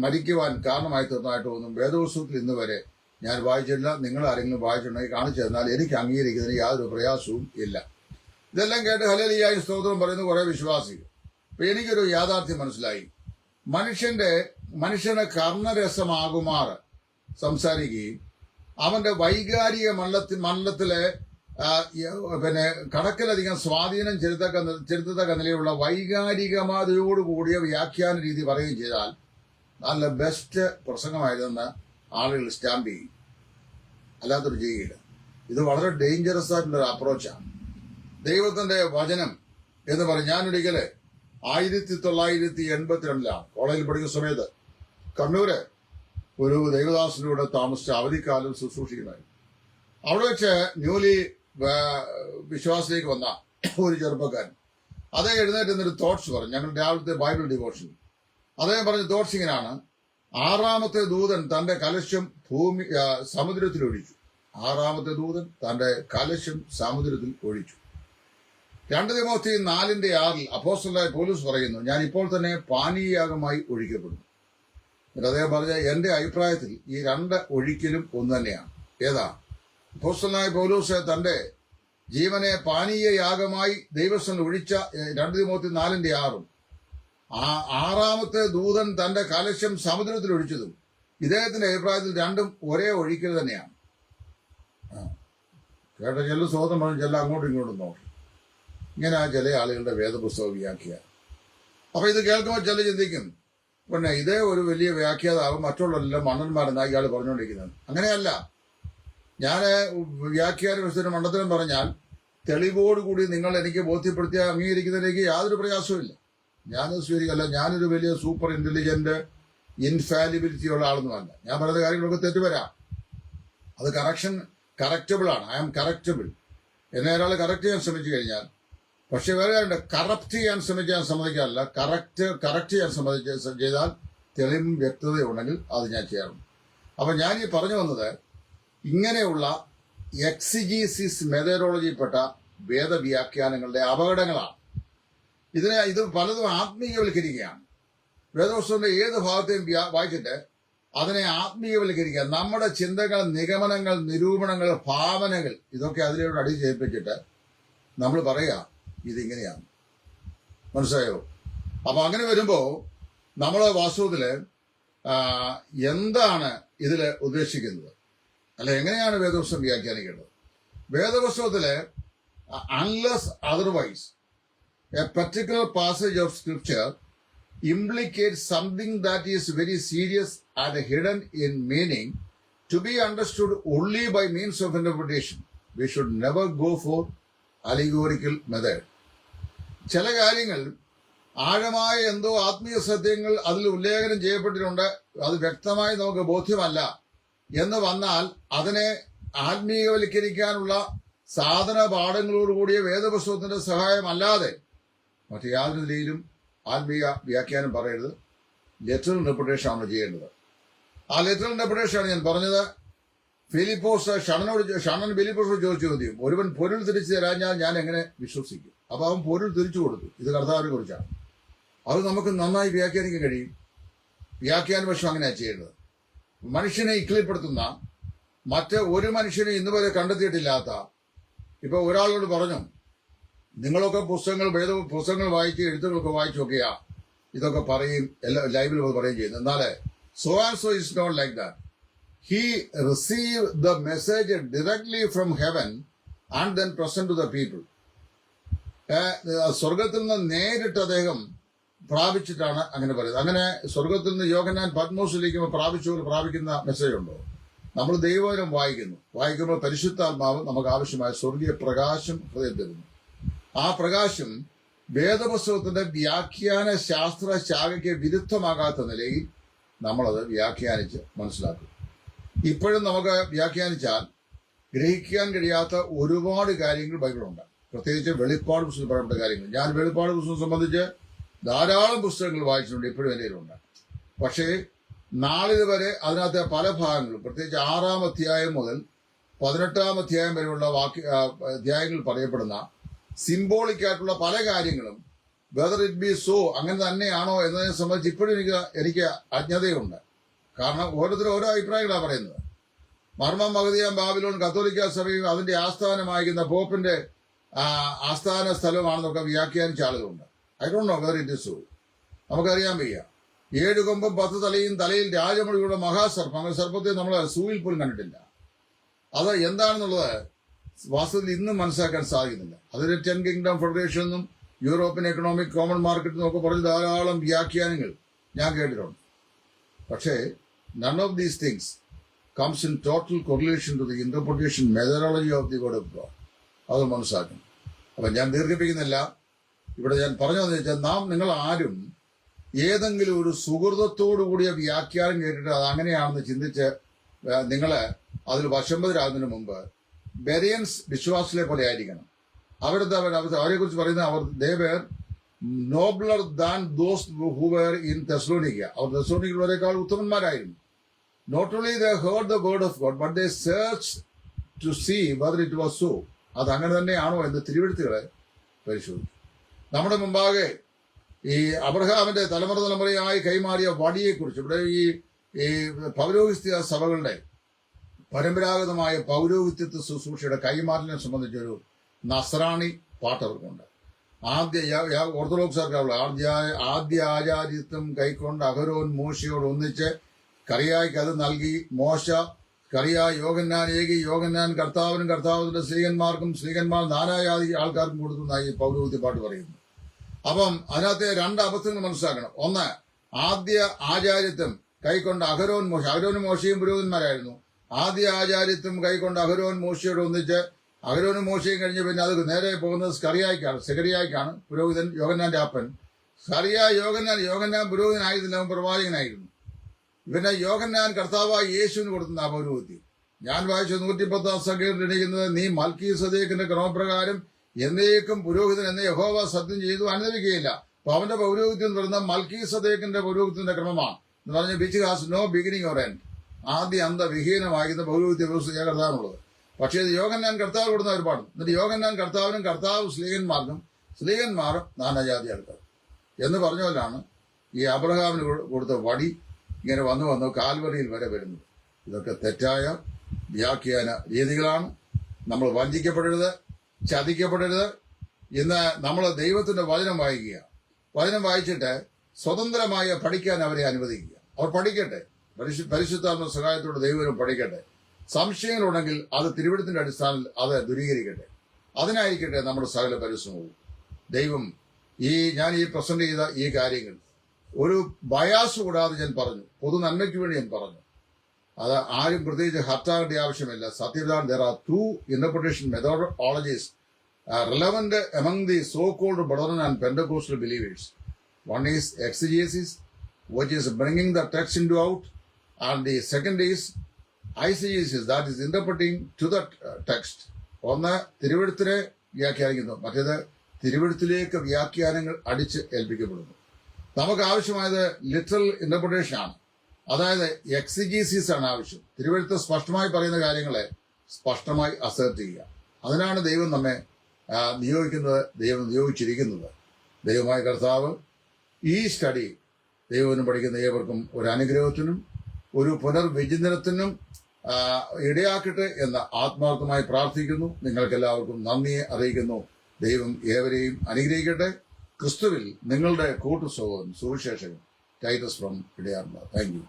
മരിക്കുവാൻ കാരണമായി തീർന്നതായിട്ടോ ഒന്നും വേദപുസ്തകത്തിൽ ഇന്ന് വരെ ഞാൻ വായിച്ചിട്ടില്ല. നിങ്ങൾ ആരെങ്കിലും വായിച്ചിട്ടുണ്ടെങ്കിൽ കാണിച്ചു തന്നാൽ എനിക്ക് അംഗീകരിക്കുന്നതിന് യാതൊരു പ്രയാസവും ഇല്ല. ഇതെല്ലാം കേട്ട് ഹല്ലേലൂയ സ്തോത്രം പറയുന്ന കുറെ വിശ്വാസികൾ. അപ്പൊ എനിക്കൊരു യാഥാർത്ഥ്യം മനസ്സിലായി. മനുഷ്യന് കർണരസമാകുമാർ സംസാരിക്കുകയും അവന്റെ വൈകാരിക മണ്ഡലത്തിലെ പിന്നെ കണക്കിലധികം സ്വാധീനം ചെലുത്തത്തക്ക നിലയിലുള്ള വൈകാരികമാതയോടുകൂടിയ വ്യാഖ്യാന രീതി പറയുകയും ചെയ്താൽ നല്ല ബെസ്റ്റ് പ്രസംഗമായതെന്ന് ആളുകൾ സ്റ്റാമ്പ് ചെയ്യും. അല്ലാത്തൊരു ചെയ്യുകയില്ല. ഇത് വളരെ ഡേഞ്ചറസ് ആയിട്ടുള്ളൊരു അപ്രോച്ചാണ്. ദൈവത്തിന്റെ വചനം എന്ന് പറയും. ഞാനൊരിക്കല് 1982 കോളേജിൽ പഠിക്കുന്ന സമയത്ത് കണ്ണൂര് ഒരു ദൈവദാസനോട് താമസിച്ച അവധിക്കാലം ശുശ്രൂഷിക്കുമായിരുന്നു. അവിടെ വെച്ച് ന്യൂലി വിശ്വാസത്തിലേക്ക് വന്ന ഒരു ചെറുപ്പക്കാരൻ അതേ എഴുന്നേറ്റ് എന്നൊരു തോട്ട്സ് പറഞ്ഞു. ഞങ്ങൾ രാവിലത്തെ ബൈബിൾ ഡിവോഷൻ അദ്ദേഹം പറഞ്ഞ തോട്ട്സ് ഇങ്ങനെയാണ്: ആറാമത്തെ ദൂതൻ തന്റെ കലശം സമുദ്രത്തിൽ ഒഴിച്ചു. ആറാമത്തെ ദൂതൻ തന്റെ കലശം സമുദ്രത്തിൽ ഒഴിച്ചു. 2 തിമോത്തി 4:6 അപ്പോസ്തലനായ പൗലോസ് പറയുന്നു, ഞാൻ ഇപ്പോൾ തന്നെ പാനീയയാഗമായി ഒഴിക്കപ്പെടുന്നു. എന്നിട്ട് അദ്ദേഹം പറഞ്ഞ എന്റെ അഭിപ്രായത്തിൽ ഈ 2 ഒഴിക്കലും ഒന്ന് തന്നെയാണ്. ഏതാ? അപ്പോസ്തലനായ പൗലോസ് തന്റെ ജീവനെ പാനീയ യാഗമായി ദൈവസ്ഥൻ ഒഴിച്ച 2 തിമോത്തി 4:6 ആറാമത്തെ ദൂതൻ തന്റെ കലശം സമുദ്രത്തിൽ ഒഴിച്ചതും ഇദ്ദേഹത്തിന്റെ അഭിപ്രായത്തിൽ രണ്ടും ഒരേ ഒഴിക്കൽ തന്നെയാണ്. കേട്ട ചെല്ലു സ്വതം പറഞ്ഞു, ചെല്ല അങ്ങോട്ടും ഇങ്ങോട്ടും നോക്കി. ഇങ്ങനെ ചില ആളുകളുടെ വേദപുസ്തക വ്യാഖ്യാനം. അപ്പൊ ഇത് കേൾക്കുമ്പോൾ ചില ചിന്തിക്കും, പിന്നെ ഇതേ ഒരു വലിയ വ്യാഖ്യാതാവും മറ്റുള്ളവരെല്ലാം മണ്ണന്മാരെന്നാ ഇയാൾ പറഞ്ഞുകൊണ്ടിരിക്കുന്നത്. അങ്ങനെയല്ല. ഞാൻ വ്യാഖ്യാന വിശുദ്ധ മണ്ഡലം പറഞ്ഞാൽ തെളിവോടുകൂടി നിങ്ങൾ എനിക്ക് ബോധ്യപ്പെടുത്തിയ അംഗീകരിക്കുന്നതിലേക്ക് യാതൊരു പ്രയാസവും ഞാനത് സ്വീകരിക്കല്ല. ഞാനൊരു വലിയ സൂപ്പർ ഇന്റലിജന്റ് ഇൻഫാലിബിലിറ്റി ഉള്ള ആളൊന്നുമല്ല. ഞാൻ പറയുന്ന കാര്യങ്ങളൊക്കെ തെറ്റുവരാം. അത് കറക്റ്റബിൾ ആണ്. I am correctable. എന്നെ ഒരാൾ കറക്റ്റ് ചെയ്യാൻ ശ്രമിച്ചു കഴിഞ്ഞാൽ, പക്ഷെ വേറെ കാര്യമുണ്ട്, കറപ്റ്റ് ചെയ്യാൻ ശ്രമിക്കാൻ സമ്മതിക്കാറില്ല. കറക്റ്റ് ചെയ്യാൻ ചെയ്താൽ തെളിവും വ്യക്തതയുണ്ടെങ്കിൽ അത് ഞാൻ ചെയ്യാറുണ്ട്. അപ്പൊ ഞാൻ ഈ പറഞ്ഞു വന്നത് ഇങ്ങനെയുള്ള എക്സിജീസിസ് മെത്തഡോളജിയിൽപ്പെട്ട വേദവ്യാഖ്യാനങ്ങളുടെ അപകടങ്ങളാണ്. ഇത് പലതും ആത്മീയവൽക്കരിക്കുകയാണ്. വേദപുസ്തകത്തിന്റെ ഏത് ഭാഗത്തെയും വായിച്ചിട്ട് അതിനെ ആത്മീയവൽക്കരിക്കുക. നമ്മുടെ ചിന്തകൾ, നിഗമനങ്ങൾ, നിരൂപണങ്ങൾ, ഭാവനകൾ ഇതൊക്കെ അതിലൂടെ അടിച്ചേൽപ്പിച്ചിട്ട് നമ്മൾ പറയുക ഇതിങ്ങനെയാണ്. മനസ്സിലായോ? അപ്പൊ അങ്ങനെ വരുമ്പോ നമ്മൾ വാസ്തവത്തില് എന്താണ് ഇതിൽ ഉദ്ദേശിക്കുന്നത്, അല്ല എങ്ങനെയാണ് വേദപുസ്തകം വ്യാഖ്യാനിക്കേണ്ടത്? വേദപുസ്തകത്തില് unless otherwise a particular passage of scripture implicates something that is very serious and hidden in meaning to be understood only by means of interpretation. We should never go for allegorical method. ചില കാര്യങ്ങൾ ആഴമായ എന്തോ ആത്മീയ സത്യങ്ങൾ അതിൽ ഉല്ലേഖനം ചെയ്യപ്പെട്ടിട്ടുണ്ട്, അത് വ്യക്തമായി നമുക്ക് ബോധ്യമല്ല എന്ന് വന്നാൽ അതിനെ ആത്മീയവൽക്കരിക്കാനുള്ള സാധന പാഠങ്ങളോടുകൂടിയ വേദപുസ്തകത്തിന്റെ സഹായമല്ലാതെ മറ്റു യാതൊരു നിലയിലും ആത്മീയ വ്യാഖ്യാനം പറയരുത്. ലെറ്ററൽ ഇന്റർപ്രിട്ടേഷൻ ആണ് ചെയ്യേണ്ടത്. ആ ലെറ്ററൽ ഇന്റർപ്രിട്ടേഷനാണ് ഞാൻ പറഞ്ഞത്. ഷണ്ണൻ ഫിലിപ്പോസ് ചോദിച്ചു ചോദ്യം, ഒരുവൻ പൊരുൾ തിരിച്ചു തരാഞ്ഞാൽ ഞാൻ എങ്ങനെ വിശ്വസിക്കും? അപ്പൊ അവൻ പൊരുൾ തിരിച്ചു കൊടുത്തു. ഇത് കർത്താവിനെ കുറിച്ചാണ്. അത് നമുക്ക് നന്നായി വ്യാഖ്യാനിക്കാൻ കഴിയും. വ്യാഖ്യാന പക്ഷം അങ്ങനെയാണ് ചെയ്യേണ്ടത്. മനുഷ്യനെ ഇക്ലിപ്പെടുത്തുന്ന മറ്റ് ഒരു മനുഷ്യനെ ഇന്നുവരെ കണ്ടെത്തിയിട്ടില്ലാത്ത, ഇപ്പൊ ഒരാളോട് പറഞ്ഞു, നിങ്ങളൊക്കെ പുസ്തകങ്ങൾ വായിച്ച് എഴുത്തുകളൊക്കെ വായിച്ചു നോക്കിയാ ഇതൊക്കെ പറയും, എല്ലാ ലൈവിൽ പറയുകയും ചെയ്യുന്നു. എന്നാലേ so and so is not like that. He receive the message directly from heaven and then present to the people. സ്വർഗത്തിൽ നിന്ന് നേരിട്ട് അദ്ദേഹം പ്രാപിച്ചിട്ടാണ് അങ്ങനെ പറയുന്നത്. അങ്ങനെ സ്വർഗത്തിൽ നിന്ന് യോഹന്നാൻ പത്മോസിലേക്ക് പ്രാപിക്കുന്ന മെസ്സേജ് ഉണ്ടോ? നമ്മൾ ദൈവവചനം വായിക്കുമ്പോൾ പരിശുദ്ധാത്മാവ് നമുക്ക് ആവശ്യമായ സ്വർഗീയ പ്രകാശം ഹൃദയം തരുന്നു. ആ പ്രകാശം വേദപുസ്തകത്തിന്റെ വ്യാഖ്യാന ശാസ്ത്ര ശാഖയ്ക്ക് വിരുദ്ധമാകാത്ത നിലയിൽ നമ്മളത് വ്യാഖ്യാനിച്ച് മനസ്സിലാക്കും. ഇപ്പോഴും നമുക്ക് വ്യാഖ്യാനിച്ചാൽ ഗ്രഹിക്കാൻ കഴിയാത്ത ഒരുപാട് കാര്യങ്ങൾ ബൈബിളുണ്ട്. പ്രത്യേകിച്ച് വെളിപ്പാട് പുസ്തകത്തിൽ പറയപ്പെട്ട കാര്യങ്ങൾ. ഞാൻ വെളിപ്പാട് പുസ്തകം സംബന്ധിച്ച് ധാരാളം പുസ്തകങ്ങൾ വായിച്ചിട്ടുണ്ട്, ഇപ്പോഴും എൻ്റെ കയ്യിലുണ്ട്. പക്ഷേ നാളിത് വരെ അതിനകത്തെ പല ഭാഗങ്ങളും, പ്രത്യേകിച്ച് 6-ാം അധ്യായം മുതൽ 18-ാം അധ്യായം വരെയുള്ള അധ്യായങ്ങളിൽ പറയപ്പെടുന്ന സിംബോളിക് ആയിട്ടുള്ള പല കാര്യങ്ങളും വെദർ ഇറ്റ് ബി സോ അങ്ങനെ തന്നെയാണോ എന്നതിനെ സംബന്ധിച്ച് ഇപ്പോഴും എനിക്ക് അജ്ഞതയുണ്ട്. കാരണം ഓരോരുത്തരും ഓരോ അഭിപ്രായങ്ങളാണ് പറയുന്നത്. മർമ്മം മഹദിയാം ബാബിലോൺ കത്തോലിക്ക സഭയും അതിന്റെ ആസ്ഥാനമായിരിക്കുന്ന പോപ്പിന്റെ ആസ്ഥാന സ്ഥലമാണെന്നൊക്കെ വ്യാഖ്യാനിച്ച ആളുകളുണ്ട്. I don't know whether it is so. നമുക്കറിയാൻ വയ്യ. 7 കൊമ്പും 10 തലയും തലയിൽ രാജമണിയുടെ മഹാസർപ്പം, അങ്ങനെ സർപ്പത്തെ നമ്മൾ സൂയിൽ പോലും കണ്ടിട്ടില്ല. അത് എന്താണെന്നുള്ളത് വാസ്തവത്തിൽ ഇന്നും മനസ്സിലാക്കാൻ സാധിക്കുന്നില്ല. അതൊരു 10 കിങ്ഡം ഫെഡറേഷൻ എന്നും യൂറോപ്യൻ എക്കണോമിക് കോമൺ മാർക്കറ്റ് എന്നൊക്കെ പറഞ്ഞ് ധാരാളം വ്യാഖ്യാനങ്ങൾ ഞാൻ കേട്ടിട്ടുണ്ട്. പക്ഷേ none of these things comes in total correlation to the interpretation methodology of the word of God. അത് മനസ്സിലാക്കണം. അപ്പം ഞാൻ ദീർഘിപ്പിക്കുന്നില്ല. ഇവിടെ ഞാൻ പറഞ്ഞതെന്ന് വെച്ചാൽ നിങ്ങൾ ആരും ഏതെങ്കിലും ഒരു സുഹൃതത്തോടു കൂടിയ വ്യാഖ്യാനം കേട്ടിട്ട് അത് അങ്ങനെയാണെന്ന് ചിന്തിച്ച് നിങ്ങൾ അതിൽ വശംബദരാകുന്നതിന് മുമ്പ് ബെറിയൻസ് വിശ്വാസികളെ പോലെ ആയിരിക്കണം. അവരെ കുറിച്ച് പറയുന്ന they were nobler than those who were in Thessalonica. Our തെസ്സലോനിക്കയിലുള്ളവരെക്കാൾ ഉത്തമന്മാരായിരുന്നു. Not only they heard the word of God, but they searched to see whether it was so. അത് അങ്ങനെ തന്നെയാണോ എന്ന് തിരുവെഴുത്തുകളെ പരിശോധിക്കും. നമ്മുടെ മുമ്പാകെ ഈ അബ്രഹാമിന്റെ തലമുറയായി കൈമാറിയ വടിയെക്കുറിച്ച് ഇവിടെ ഈ പൗരോഹിത്യ സഭകളുടെ പരമ്പരാഗതമായ പൗരോഹിത്യത്വ ശുശ്രൂഷയുടെ കൈമാറിനെ സംബന്ധിച്ചൊരു നസ്രാണി പാട്ടവർക്കുണ്ട്. ഓർത്തഡോക്സാർക്കുള്ള ആദ്യ ആചാര്യത്വം കൈക്കൊണ്ട് അഹരോൻ മോശയോട് ഒന്നിച്ച് കറിയായ്ക്ക് അത് നൽകി. മോശ കറിയായി യോഹന്നാനേകി, യോഹന്നാൻ കർത്താവിനും കർത്താവിന്റെ സ്ത്രീകന്മാർക്കും സ്ത്രീകന്മാർ നാനാജാതി ആൾക്കാർക്കും കൊടുത്തുന്നായി പൗരോഹിത്യ പാട്ട് പറയുന്നു. അപ്പം അതിനകത്തെ രണ്ട് അബദ്ധങ്ങൾ മനസ്സിലാക്കണം. ഒന്ന്, ആദ്യ ആചാര്യത്വം കൈക്കൊണ്ട് അഹരോനും മോശയും പുരോഹിതന്മാരായിരുന്നു. ആദ്യ ആചാര്യത്വം കൈക്കൊണ്ട് അഹരോൻ മോശയോട് ഒന്നിച്ച് അഹരോനും മോശയും കഴിഞ്ഞ് പിന്നെ അത് നേരെ പോകുന്നത് സെഖറിയായ്ക്കാണ് പുരോഹിതൻ, യോഹന്നാന്റെ അപ്പൻ. യോഹന്നാൻ പുരോഹിതനായിരുന്നില്ല, അവൻ പ്രവാചകനായിരുന്നു. ഇവനെ യോഹന്നാൻ കർത്താവായി യേശുവിന് കൊടുക്കുന്ന പൗരോഹിത്യം. ഞാൻ വായിച്ച 110 സംഖ്യയിൽ എണീക്കുന്നത്, നീ മൽക്കീസദേക്കിന്റെ ക്രമപ്രകാരം എന്നേക്കും പുരോഹിതൻ എന്ന യഹോവ സത്യം ചെയ്തു അനുദവിക്കുകയില്ല. അപ്പൊ അവന്റെ പൗരോഹിത്യം എന്ന് പറയുന്നത് മൽക്കീസദേക്കിന്റെ പൗരോഹിത്യത്തിന്റെ ക്രമമാണ് എന്ന് പറഞ്ഞ് which has no beginning or end. ആദ്യ വിഹീനമാകുന്ന പൗരോഹിത്യ വ്യവസ്ഥ കർത്താവിനുള്ളത്. പക്ഷേ ഇത് യോഹന്നാൻ കർത്താവ് കൊടുക്കുന്ന ഒരുപാട്. എന്നിട്ട് യോഹന്നാൻ കർത്താവിനും കർത്താവ് സ്ലീഹന്മാരും നാനാജാതി ആൾക്കാർ എന്ന് പറഞ്ഞവരാണ് ഈ അബ്രഹാമിന് കൊടുത്ത വടി ഇങ്ങനെ വന്നു കാൽവറിയിൽ വരെ വരുന്നത്. ഇതൊക്കെ തെറ്റായ വ്യാഖ്യാന രീതികളാണ്. നമ്മൾ വഞ്ചിക്കപ്പെടരുത്, ചതിക്കപ്പെടരുത്. ഇന്ന് നമ്മൾ ദൈവത്തിന്റെ വചനം വായിക്കുക. വചനം വായിച്ചിട്ട് സ്വതന്ത്രമായി പഠിക്കാൻ അവരെ അനുവദിക്കുക. അവർ പഠിക്കട്ടെ, പരിശുദ്ധാത്മ സഹായത്തോടെ ദൈവം പഠിക്കട്ടെ. സംശയങ്ങളുണ്ടെങ്കിൽ അത് തിരുവെഴുത്തിന്റെ അടിസ്ഥാനത്തിൽ അത് ദൂരീകരിക്കട്ടെ. അതിനായിരിക്കട്ടെ നമ്മുടെ സകല പരിശ്രമവും. ദൈവം ഞാൻ പ്രസന്റ് ചെയ്ത ഈ കാര്യങ്ങൾ ഒരു ബയാസ് കൂടാതെ ഞാൻ പറഞ്ഞു, പൊതു നന്മയ്ക്ക് വേണ്ടി ഞാൻ പറഞ്ഞു. അത് ആരും പ്രത്യേകിച്ച് ഹർട്ടാകേണ്ട ആവശ്യമില്ല. സത്യതാണ്, there are two interpretation methodologies relevant among the so-called Brethren and Pentecostal believers. One is exegesis, which is bringing the text into out, and the second is eisegesis, that is interpreting to the text. ഒന്ന് തിരുവെഴുത്തിനെ വ്യാഖ്യാനിക്കുന്നു, മറ്റേത് തിരുവെഴുത്തിലേക്ക് വ്യാഖ്യാനങ്ങൾ അടിച്ച് ഏൽപ്പിക്കപ്പെടുന്നു. നമുക്ക് ആവശ്യമായത് literal interpretation ആണ്, അതായത് എക്സിജീസിസ് ആണ് ആവശ്യം. തിരുവെഴുത്ത് സ്പഷ്ടമായി പറയുന്ന കാര്യങ്ങളെ സ്പഷ്ടമായി അസേർട്ട് ചെയ്യുക. അതിനാണ് ദൈവം നമ്മെ നിയോഗിച്ചിരിക്കുന്നത്. ദൈവമായ കർത്താവ് ഈ സ്റ്റഡി ദൈവം പഠിക്കുന്ന ഏവർക്കും ഒരു അനുഗ്രഹത്തിനും ഒരു പുനർവിചിന്തനത്തിനും ഇടയാക്കട്ടെ എന്ന് ആത്മാർത്ഥമായി പ്രാർത്ഥിക്കുന്നു. നിങ്ങൾക്കെല്ലാവർക്കും നന്ദിയെ അറിയിക്കുന്നു. ദൈവം ഏവരെയും അനുഗ്രഹിക്കട്ടെ. ക്രിസ്തുവിൽ നിങ്ങളുടെ കൂട്ടുസഹോദരൻ സുവിശേഷകൻ ടൈറ്റസ് ഫ്രം ഇടയാറുള്ള. Thank U.